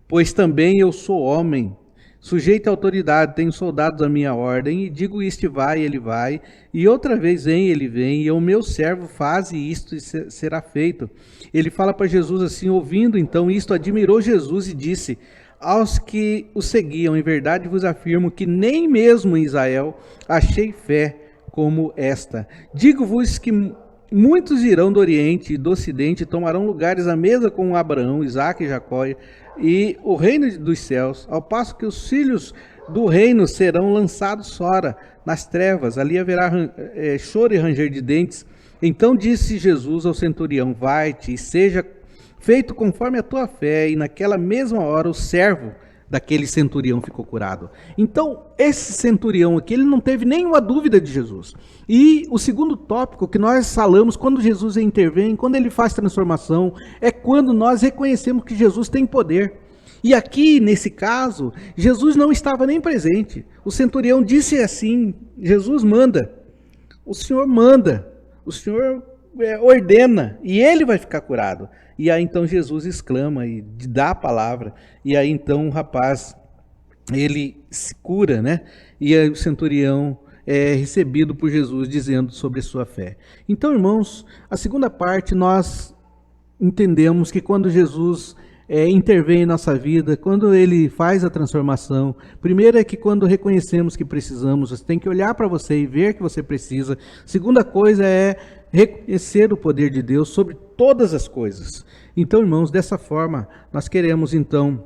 pois também eu sou homem, sujeito à autoridade, tenho soldados à minha ordem, e digo isto vai, ele vai, e outra vez vem, ele vem, e o meu servo faz isto e será feito. Ele fala para Jesus assim, ouvindo então isto, admirou Jesus e disse: aos que o seguiam, em verdade vos afirmo que nem mesmo em Israel achei fé como esta. Digo-vos que muitos irão do Oriente e do Ocidente e tomarão lugares à mesa com Abraão, Isaque e Jacó e o reino dos céus, ao passo que os filhos do reino serão lançados fora, nas trevas, ali haverá choro e ranger de dentes. Então disse Jesus ao centurião: vai-te e seja feito conforme a tua fé, e naquela mesma hora o servo daquele centurião ficou curado. Então, esse centurião aqui, ele não teve nenhuma dúvida de Jesus. E o segundo tópico que nós falamos, quando Jesus intervém, quando ele faz transformação, é quando nós reconhecemos que Jesus tem poder. E aqui, nesse caso, Jesus não estava nem presente. O centurião disse assim: Jesus manda, o Senhor manda, o Senhor ordena, e ele vai ficar curado. E aí então Jesus exclama e dá a palavra, e aí então o rapaz, ele se cura, né? E aí o centurião é recebido por Jesus dizendo sobre sua fé. Então, irmãos, a segunda parte nós entendemos que quando Jesus intervém em nossa vida, quando ele faz a transformação, primeiro é que quando reconhecemos que precisamos, você tem que olhar para você e ver que você precisa. Segunda coisa é reconhecer o poder de Deus sobre todas as coisas. Então, irmãos, dessa forma, nós queremos então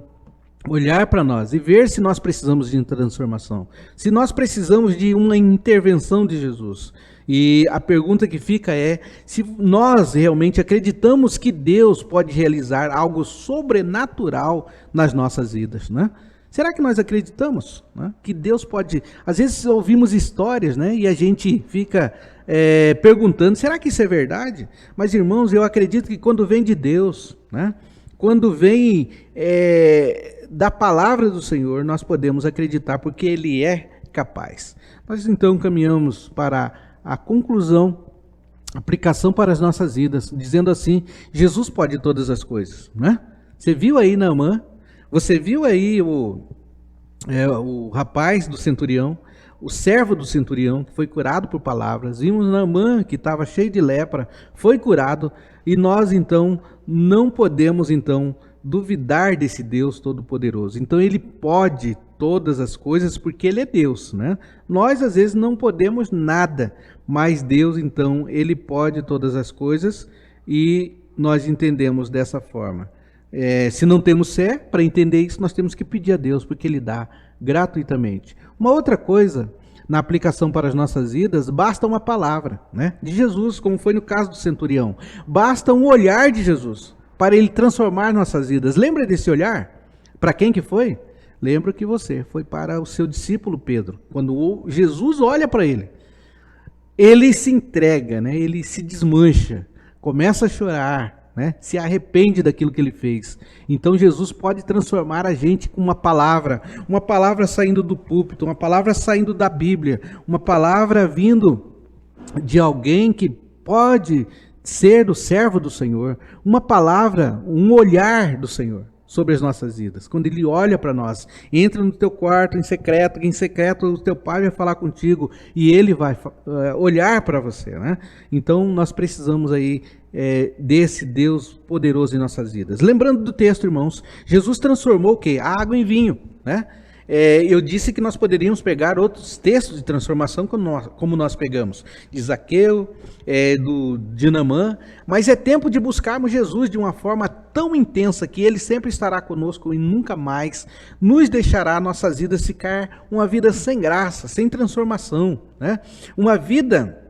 olhar para nós e ver se nós precisamos de transformação, se nós precisamos de uma intervenção de Jesus. E a pergunta que fica é se nós realmente acreditamos que Deus pode realizar algo sobrenatural nas nossas vidas, né? Será que nós acreditamos, né, que Deus pode... Às vezes ouvimos histórias, né, e a gente fica perguntando, será que isso é verdade? Mas, irmãos, eu acredito que quando vem de Deus, né, quando vem da palavra do Senhor, nós podemos acreditar, porque Ele é capaz. Nós então caminhamos para a conclusão, aplicação para as nossas vidas, dizendo assim: Jesus pode todas as coisas, né? Você viu aí Naamã? Você viu aí o rapaz do centurião, o servo do centurião, que foi curado por palavras. Vimos Naamã, que estava cheio de lepra, foi curado. E nós, então, não podemos, então, duvidar desse Deus Todo-Poderoso. Então, Ele pode todas as coisas porque Ele é Deus, né? Nós, às vezes, não podemos nada, mas Deus, então, Ele pode todas as coisas, e nós entendemos dessa forma. Se não temos fé, para entender isso, nós temos que pedir a Deus, porque Ele dá gratuitamente. Uma outra coisa, na aplicação para as nossas vidas, basta uma palavra, né, de Jesus, como foi no caso do centurião. Basta um olhar de Jesus para Ele transformar nossas vidas. Lembra desse olhar? Para quem que foi? Lembra que foi para o seu discípulo Pedro. Quando Jesus olha para ele, ele se entrega, né? Ele se desmancha, começa a chorar, né? Se arrepende daquilo que ele fez. Então Jesus pode transformar a gente com uma palavra saindo do púlpito, uma palavra saindo da Bíblia, uma palavra vindo de alguém que pode ser o servo do Senhor, uma palavra, um olhar do Senhor sobre as nossas vidas. Quando ele olha para nós, entra no teu quarto em secreto o teu pai vai falar contigo e ele vai olhar para você, né? Então nós precisamos aí desse Deus poderoso em nossas vidas. Lembrando do texto, irmãos, Jesus transformou o quê? A água em vinho, né? Eu disse que nós poderíamos pegar outros textos de transformação como nós pegamos, de Zaqueu, de Naamã, mas é tempo de buscarmos Jesus de uma forma tão intensa que Ele sempre estará conosco e nunca mais nos deixará nossas vidas ficar uma vida sem graça, sem transformação, né? Uma vida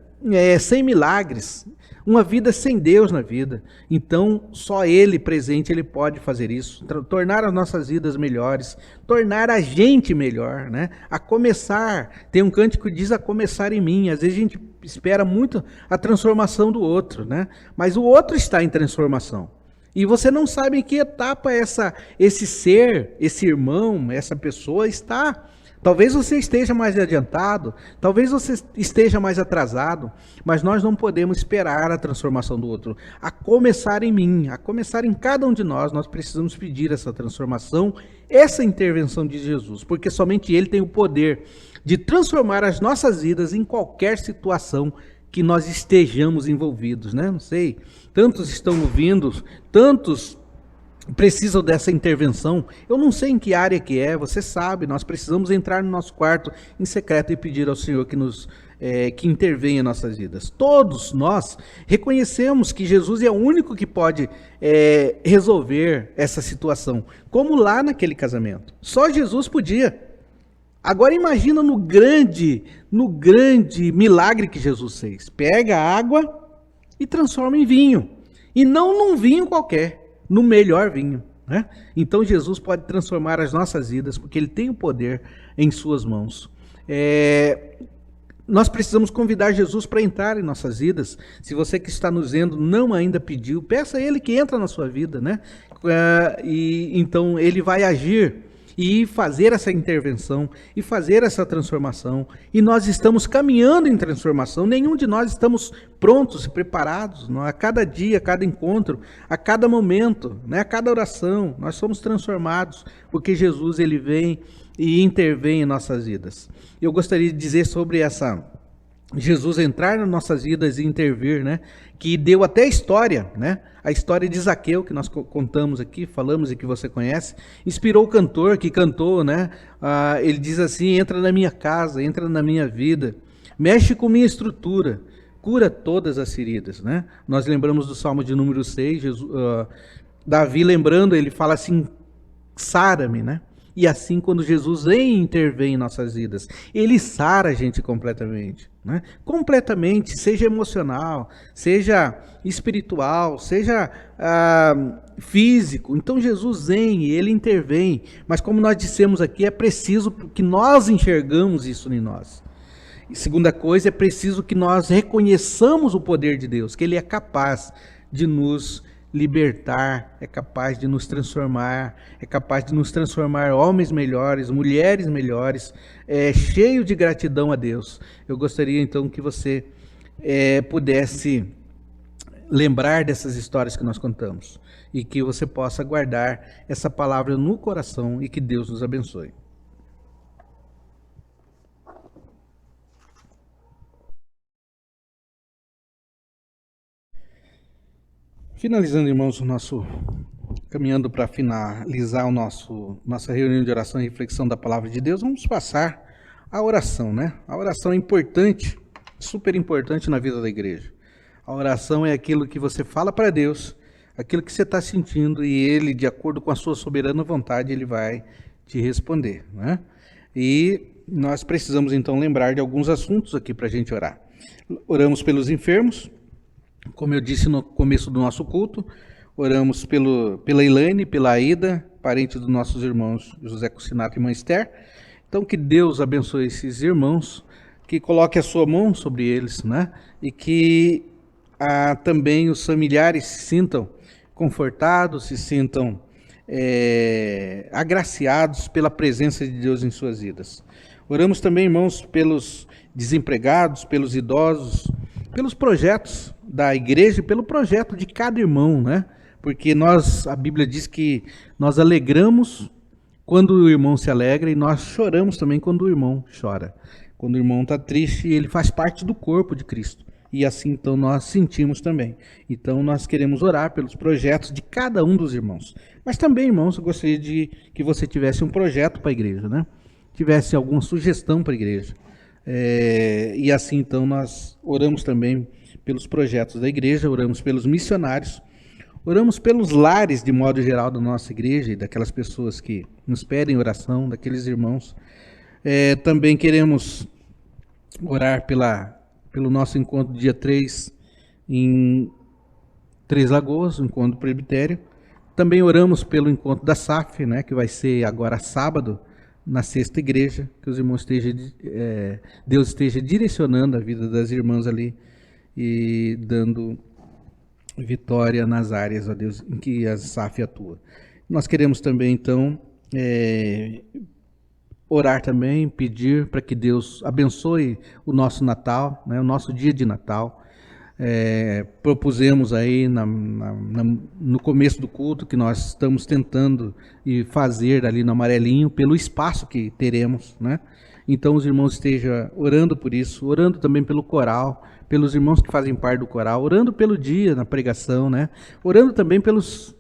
sem milagres, uma vida sem Deus na vida. Então, só Ele presente, Ele pode fazer isso, tornar as nossas vidas melhores, tornar a gente melhor, né? A começar, tem um cântico que diz a começar em mim. Às vezes a gente espera muito a transformação do outro, né? Mas o outro está em transformação. E você não sabe em que etapa esse ser, esse irmão, essa pessoa está. Talvez você esteja mais adiantado, talvez você esteja mais atrasado, mas nós não podemos esperar a transformação do outro. A começar em mim, a começar em cada um de nós precisamos pedir essa transformação, essa intervenção de Jesus, porque somente Ele tem o poder de transformar as nossas vidas em qualquer situação que nós estejamos envolvidos, né? Não sei, tantos estão ouvindo, tantos precisam dessa intervenção. Eu não sei em que área que você sabe, nós precisamos entrar no nosso quarto em secreto e pedir ao Senhor que intervenha em nossas vidas. Todos nós reconhecemos que Jesus é o único que pode resolver essa situação, como lá naquele casamento. Só Jesus podia. Agora imagina no grande milagre que Jesus fez. Pega a água e transforma em vinho. E não num vinho qualquer, no melhor vinho, né? Então Jesus pode transformar as nossas vidas, porque Ele tem o poder em suas mãos. Nós precisamos convidar Jesus para entrar em nossas vidas. Se você que está nos vendo não ainda pediu, peça a Ele que entra na sua vida, né? E então Ele vai agir e fazer essa intervenção, e fazer essa transformação. E nós estamos caminhando em transformação, nenhum de nós estamos prontos e preparados. Não? A cada dia, a cada encontro, a cada momento, né? A cada oração, nós somos transformados, porque Jesus ele vem e intervém em nossas vidas. Eu gostaria de dizer sobre Jesus entrar nas nossas vidas e intervir, né? Que deu até a história, né? A história de Zaqueu, que nós contamos aqui, falamos e que você conhece, inspirou o cantor que cantou, né? Ele diz assim: entra na minha casa, entra na minha vida, mexe com minha estrutura, cura todas as feridas, né? Nós lembramos do Salmo de número 6, Davi lembrando, ele fala assim: sara-me, né? E assim, quando Jesus vem e intervém em nossas vidas, Ele sara a gente completamente, né? Completamente, seja emocional, seja espiritual, seja físico. Então Jesus vem e Ele intervém, mas como nós dissemos aqui, é preciso que nós enxergamos isso em nós. E segunda coisa, é preciso que nós reconheçamos o poder de Deus, que Ele é capaz de nos libertar, é capaz de nos transformar, homens melhores, mulheres melhores, cheio de gratidão a Deus. Eu gostaria então que você pudesse lembrar dessas histórias que nós contamos e que você possa guardar essa palavra no coração e que Deus nos abençoe. Finalizando, irmãos, caminhando para finalizar nossa reunião de oração e reflexão da palavra de Deus, vamos passar à oração, né? A oração é importante, super importante na vida da igreja. A oração é aquilo que você fala para Deus, aquilo que você está sentindo, e Ele, de acordo com a sua soberana vontade, Ele vai te responder, né? E nós precisamos, então, lembrar de alguns assuntos aqui para a gente orar. Oramos pelos enfermos. Como eu disse no começo do nosso culto, oramos pela Elaine, pela Aida, parente dos nossos irmãos José Cucinato e Mãe Esther. Então, que Deus abençoe esses irmãos, que coloque a sua mão sobre eles, né? E que também os familiares se sintam confortados, se sintam agraciados pela presença de Deus em suas vidas. Oramos também, irmãos, pelos desempregados, pelos idosos, pelos projetos da igreja e pelo projeto de cada irmão, né? Porque a Bíblia diz que nós alegramos quando o irmão se alegra e nós choramos também quando o irmão chora. Quando o irmão está triste, ele faz parte do corpo de Cristo. E assim, então, nós sentimos também. Então, nós queremos orar pelos projetos de cada um dos irmãos. Mas também, irmãos, eu gostaria de que você tivesse um projeto para a igreja, né? Tivesse alguma sugestão para a igreja. E assim, então, nós oramos também pelos projetos da igreja, oramos pelos missionários, oramos pelos lares, de modo geral, da nossa igreja e daquelas pessoas que nos pedem oração, daqueles irmãos. Também queremos orar pelo nosso encontro dia 3 em Três Lagoas, o encontro do presbitério. Também oramos pelo encontro da SAF, né, que vai ser agora sábado, na sexta igreja, que os irmãos Deus esteja direcionando a vida das irmãs ali e dando vitória nas áreas, ó Deus, em que a SAF atua. Nós queremos também, então, orar também, pedir para que Deus abençoe o nosso Natal, né, o nosso dia de Natal. Propusemos aí no começo do culto que nós estamos tentando fazer ali no Amarelinho, pelo espaço que teremos, né? Então os irmãos estejam orando por isso, orando também pelo coral, pelos irmãos que fazem parte do coral, orando pelo dia na pregação, né? Orando também pelos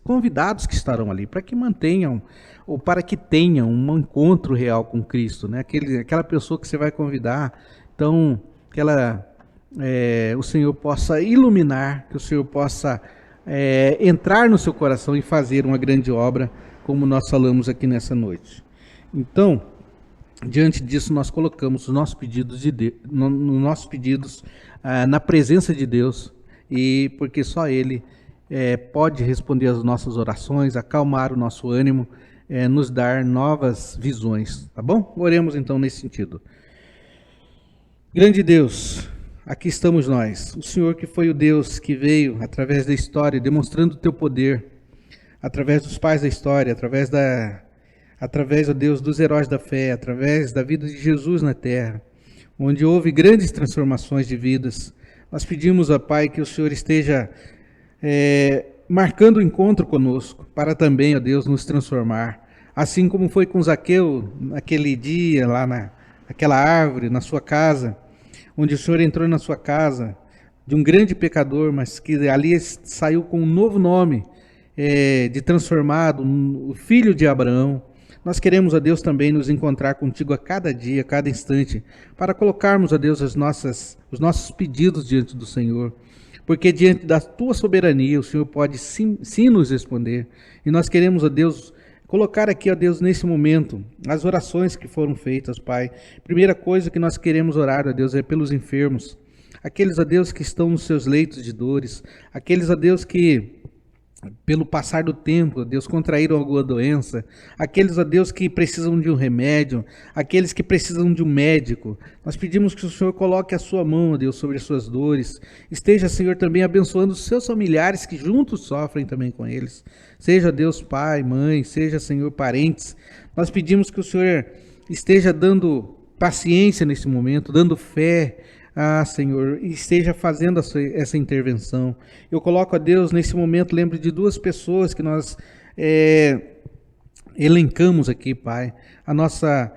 convidados que estarão ali, para que mantenham ou para que tenham um encontro real com Cristo, né? Aquela pessoa que você vai convidar, então o Senhor possa iluminar, que o Senhor possa entrar no seu coração e fazer uma grande obra, como nós falamos aqui nessa noite. Então, diante disso, nós colocamos os nossos pedidos, na presença de Deus, e porque só Ele pode responder às nossas orações, acalmar o nosso ânimo, nos dar novas visões, tá bom? Oremos então nesse sentido. Grande Deus, aqui estamos nós, o Senhor que foi o Deus que veio através da história, demonstrando o teu poder, através dos pais da história, através, ó Deus, dos heróis da fé, através da vida de Jesus na terra, onde houve grandes transformações de vidas. Nós pedimos, ó Pai, que o Senhor esteja marcando o encontro conosco, para também, ó Deus, nos transformar. Assim como foi com Zaqueu, naquele dia, lá naquela árvore, na sua casa, onde o Senhor entrou na sua casa, de um grande pecador, mas que ali saiu com um novo nome, de transformado, o filho de Abraão. Nós queremos, ó Deus, também nos encontrar contigo a cada dia, a cada instante, para colocarmos, ó Deus, os nossos pedidos diante do Senhor, porque diante da tua soberania o Senhor pode sim nos responder. E nós queremos, ó Deus, colocar aqui, ó Deus, nesse momento, as orações que foram feitas, Pai. Primeira coisa que nós queremos orar, ó Deus, é pelos enfermos, aqueles, ó Deus, que estão nos seus leitos de dores, aqueles, ó Deus, que pelo passar do tempo, ó Deus, contraíram alguma doença, aqueles, ó Deus, que precisam de um remédio, aqueles que precisam de um médico. Nós pedimos que o Senhor coloque a sua mão, ó Deus, sobre as suas dores. Esteja, Senhor, também abençoando os seus familiares que juntos sofrem também com eles. Seja, Deus, pai, mãe, seja, Senhor, parentes. Nós pedimos que o Senhor esteja dando paciência nesse momento, dando fé, Senhor, esteja fazendo essa intervenção. Eu coloco a Deus nesse momento, lembro de duas pessoas que nós elencamos aqui, Pai. A nossa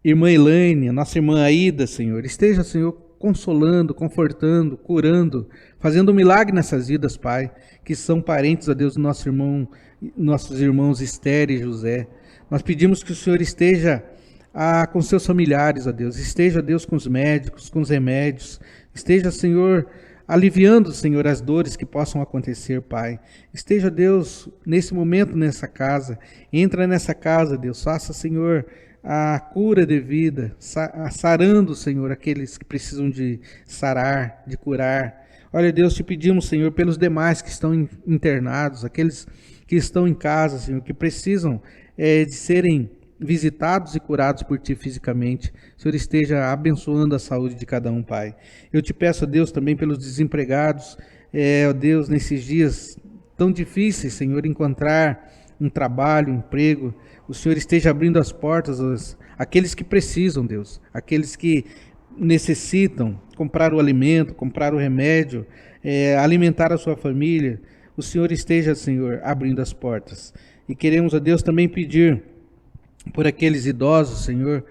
irmã Elaine, a nossa irmã Aida, Senhor. Esteja, Senhor, consolando, confortando, curando, fazendo um milagre nessas vidas, Pai, que são parentes, a Deus, do nossos irmãos Esther e José. Nós pedimos que o Senhor esteja com seus familiares, ó Deus. Esteja, Deus, com os médicos, com os remédios. Esteja, Senhor, aliviando, Senhor, as dores que possam acontecer, Pai. Esteja, Deus, nesse momento nessa casa. Entra nessa casa, Deus. Faça, Senhor, a cura devida, sarando, Senhor, aqueles que precisam de sarar, de curar. Olha, Deus, te pedimos, Senhor, pelos demais que estão internados, aqueles que estão em casa, Senhor, que precisam de serem visitados e curados por Ti fisicamente. O Senhor esteja abençoando a saúde de cada um, Pai. Eu Te peço, ó Deus, também pelos desempregados, ó Deus, nesses dias tão difíceis, Senhor, encontrar um trabalho, um emprego. O Senhor esteja abrindo as portas àqueles que precisam, Deus, aqueles que necessitam comprar o alimento, comprar o remédio, alimentar a sua família. O Senhor esteja, Senhor, abrindo as portas. E queremos, a Deus, também pedir por aqueles idosos, Senhor,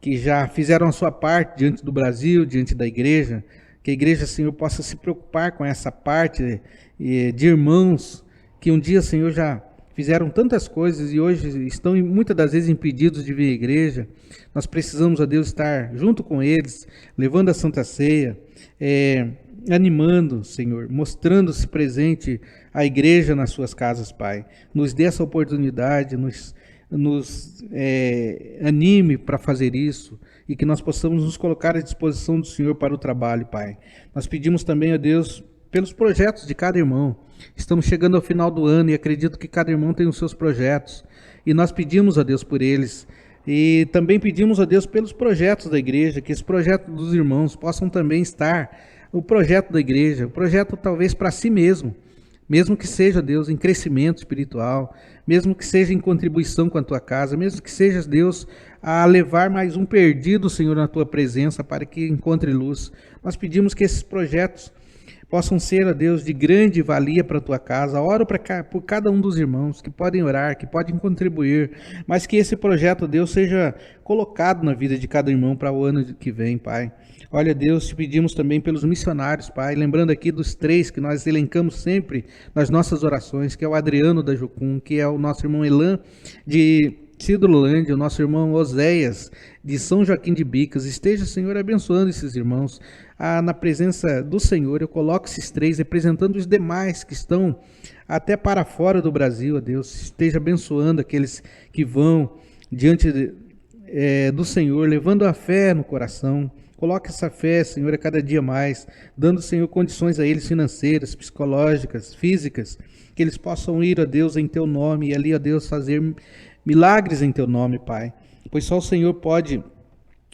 que já fizeram a sua parte diante do Brasil, diante da igreja, que a igreja, Senhor, possa se preocupar com essa parte de irmãos que um dia, Senhor, já fizeram tantas coisas e hoje estão muitas das vezes impedidos de vir à igreja. Nós precisamos, a Deus, estar junto com eles, levando a Santa Ceia, animando, Senhor, mostrando-se presente à igreja nas suas casas, Pai. Nos dê essa oportunidade, nos anime para fazer isso e que nós possamos nos colocar à disposição do Senhor para o trabalho, Pai. Nós pedimos também a Deus pelos projetos de cada irmão. Estamos chegando ao final do ano e acredito que cada irmão tem os seus projetos e nós pedimos a Deus por eles e também pedimos a Deus pelos projetos da igreja, que esse projeto dos irmãos possam também estar o projeto da igreja, o projeto talvez para si mesmo que seja, Deus, em crescimento espiritual, mesmo que seja em contribuição com a tua casa, mesmo que seja, Deus, a levar mais um perdido, Senhor, na tua presença para que encontre luz. Nós pedimos que esses projetos possam ser, ó Deus, de grande valia para a tua casa. Oro por cada um dos irmãos que podem orar, que podem contribuir, mas que esse projeto, Deus, seja colocado na vida de cada irmão para o ano que vem, Pai. Olha, Deus, te pedimos também pelos missionários, Pai, lembrando aqui dos 3 que nós elencamos sempre nas nossas orações, que é o Adriano da Jucum, que é o nosso irmão Elan de Cidrolândia, o nosso irmão Oséias de São Joaquim de Bicas. Esteja, Senhor, abençoando esses irmãos. Na presença do Senhor, eu coloco esses 3 representando os demais que estão até para fora do Brasil, ó Deus. Esteja abençoando aqueles que vão diante do Senhor, levando a fé no coração. Coloque essa fé, Senhor, a cada dia mais, dando, Senhor, condições a eles financeiras, psicológicas, físicas, que eles possam ir, ó Deus, em Teu nome e ali, ó Deus, fazer milagres em Teu nome, Pai. Pois só o Senhor pode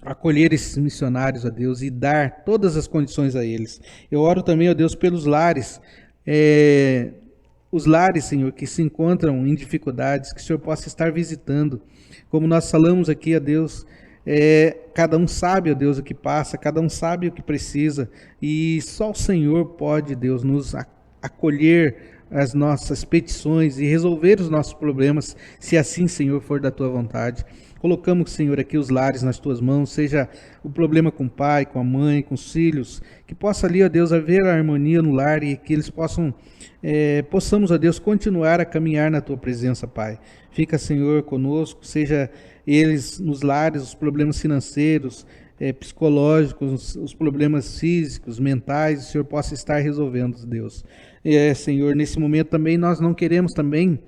acolher esses missionários, ó Deus, e dar todas as condições a eles. Eu oro também, ó Deus, pelos lares, os lares, Senhor, que se encontram em dificuldades, que o Senhor possa estar visitando. Como nós falamos aqui, ó Deus, cada um sabe, ó Deus, o que passa, cada um sabe o que precisa, e só o Senhor pode, Deus, nos acolher as nossas petições e resolver os nossos problemas, se assim, Senhor, for da Tua vontade. Colocamos, Senhor, aqui os lares nas Tuas mãos, seja o problema com o pai, com a mãe, com os filhos, que possa ali, ó Deus, haver a harmonia no lar e que eles possamos, ó Deus, continuar a caminhar na Tua presença, Pai. Fica, Senhor, conosco, seja eles nos lares, os problemas financeiros, psicológicos, os problemas físicos, mentais, o Senhor possa estar resolvendo, Deus. Senhor, nesse momento também nós não queremos também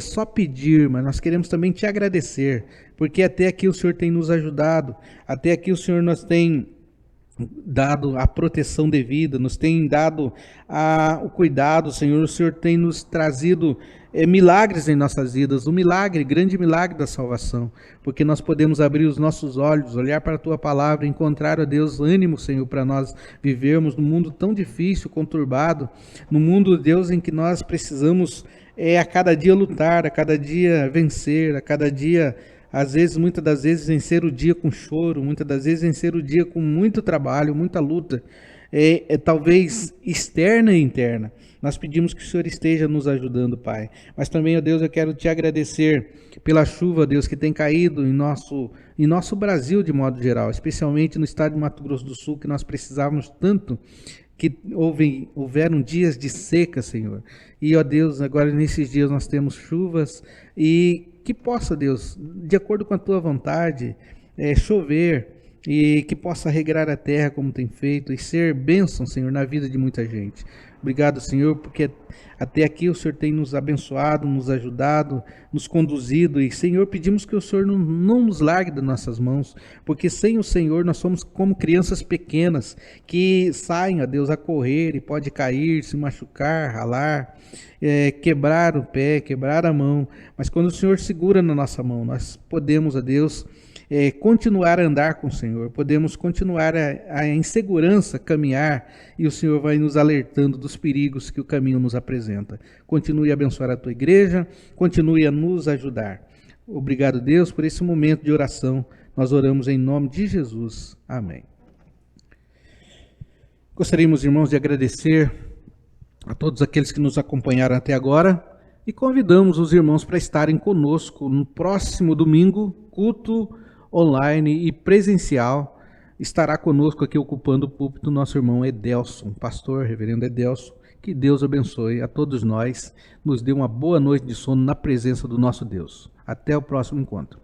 só pedir, mas nós queremos também Te agradecer, porque até aqui o Senhor tem nos ajudado, até aqui o Senhor nos tem dado a proteção devida, nos tem dado o cuidado, Senhor, o Senhor tem nos trazido milagres em nossas vidas, grande milagre da salvação, porque nós podemos abrir os nossos olhos, olhar para a Tua palavra, encontrar, ó Deus, ânimo, Senhor, para nós vivermos num mundo tão difícil, conturbado, num mundo, Deus, em que nós precisamos a cada dia lutar, a cada dia vencer, a cada dia, às vezes, muitas das vezes, vencer o dia com choro, muitas das vezes vencer o dia com muito trabalho, muita luta, talvez externa e interna. Nós pedimos que o Senhor esteja nos ajudando, Pai. Mas também, ó Deus, eu quero Te agradecer pela chuva, Deus, que tem caído em nosso Brasil de modo geral, especialmente no estado de Mato Grosso do Sul, que nós precisávamos tanto, que houveram dias de seca, Senhor. E, ó Deus, agora nesses dias nós temos chuvas e que possa, Deus, de acordo com a Tua vontade, chover e que possa regrar a terra como tem feito e ser bênção, Senhor, na vida de muita gente. Obrigado, Senhor, porque até aqui o Senhor tem nos abençoado, nos ajudado, nos conduzido. E, Senhor, pedimos que o Senhor não nos largue das nossas mãos, porque sem o Senhor nós somos como crianças pequenas que saem, ó Deus, a correr e pode cair, se machucar, ralar, quebrar o pé, quebrar a mão. Mas quando o Senhor segura na nossa mão, nós podemos, ó Deus, continuar a andar com o Senhor, podemos continuar em segurança caminhar, e o Senhor vai nos alertando dos perigos que o caminho nos apresenta. Continue a abençoar a tua igreja, continue a nos ajudar. Obrigado, Deus, por esse momento de oração. Nós oramos em nome de Jesus. Amém. Gostaríamos, irmãos, de agradecer a todos aqueles que nos acompanharam até agora e convidamos os irmãos para estarem conosco no próximo domingo, culto online e presencial. Estará conosco aqui ocupando o púlpito nosso irmão Edelson, pastor, reverendo Edelson. Que Deus abençoe a todos nós, nos dê uma boa noite de sono na presença do nosso Deus. Até o próximo encontro.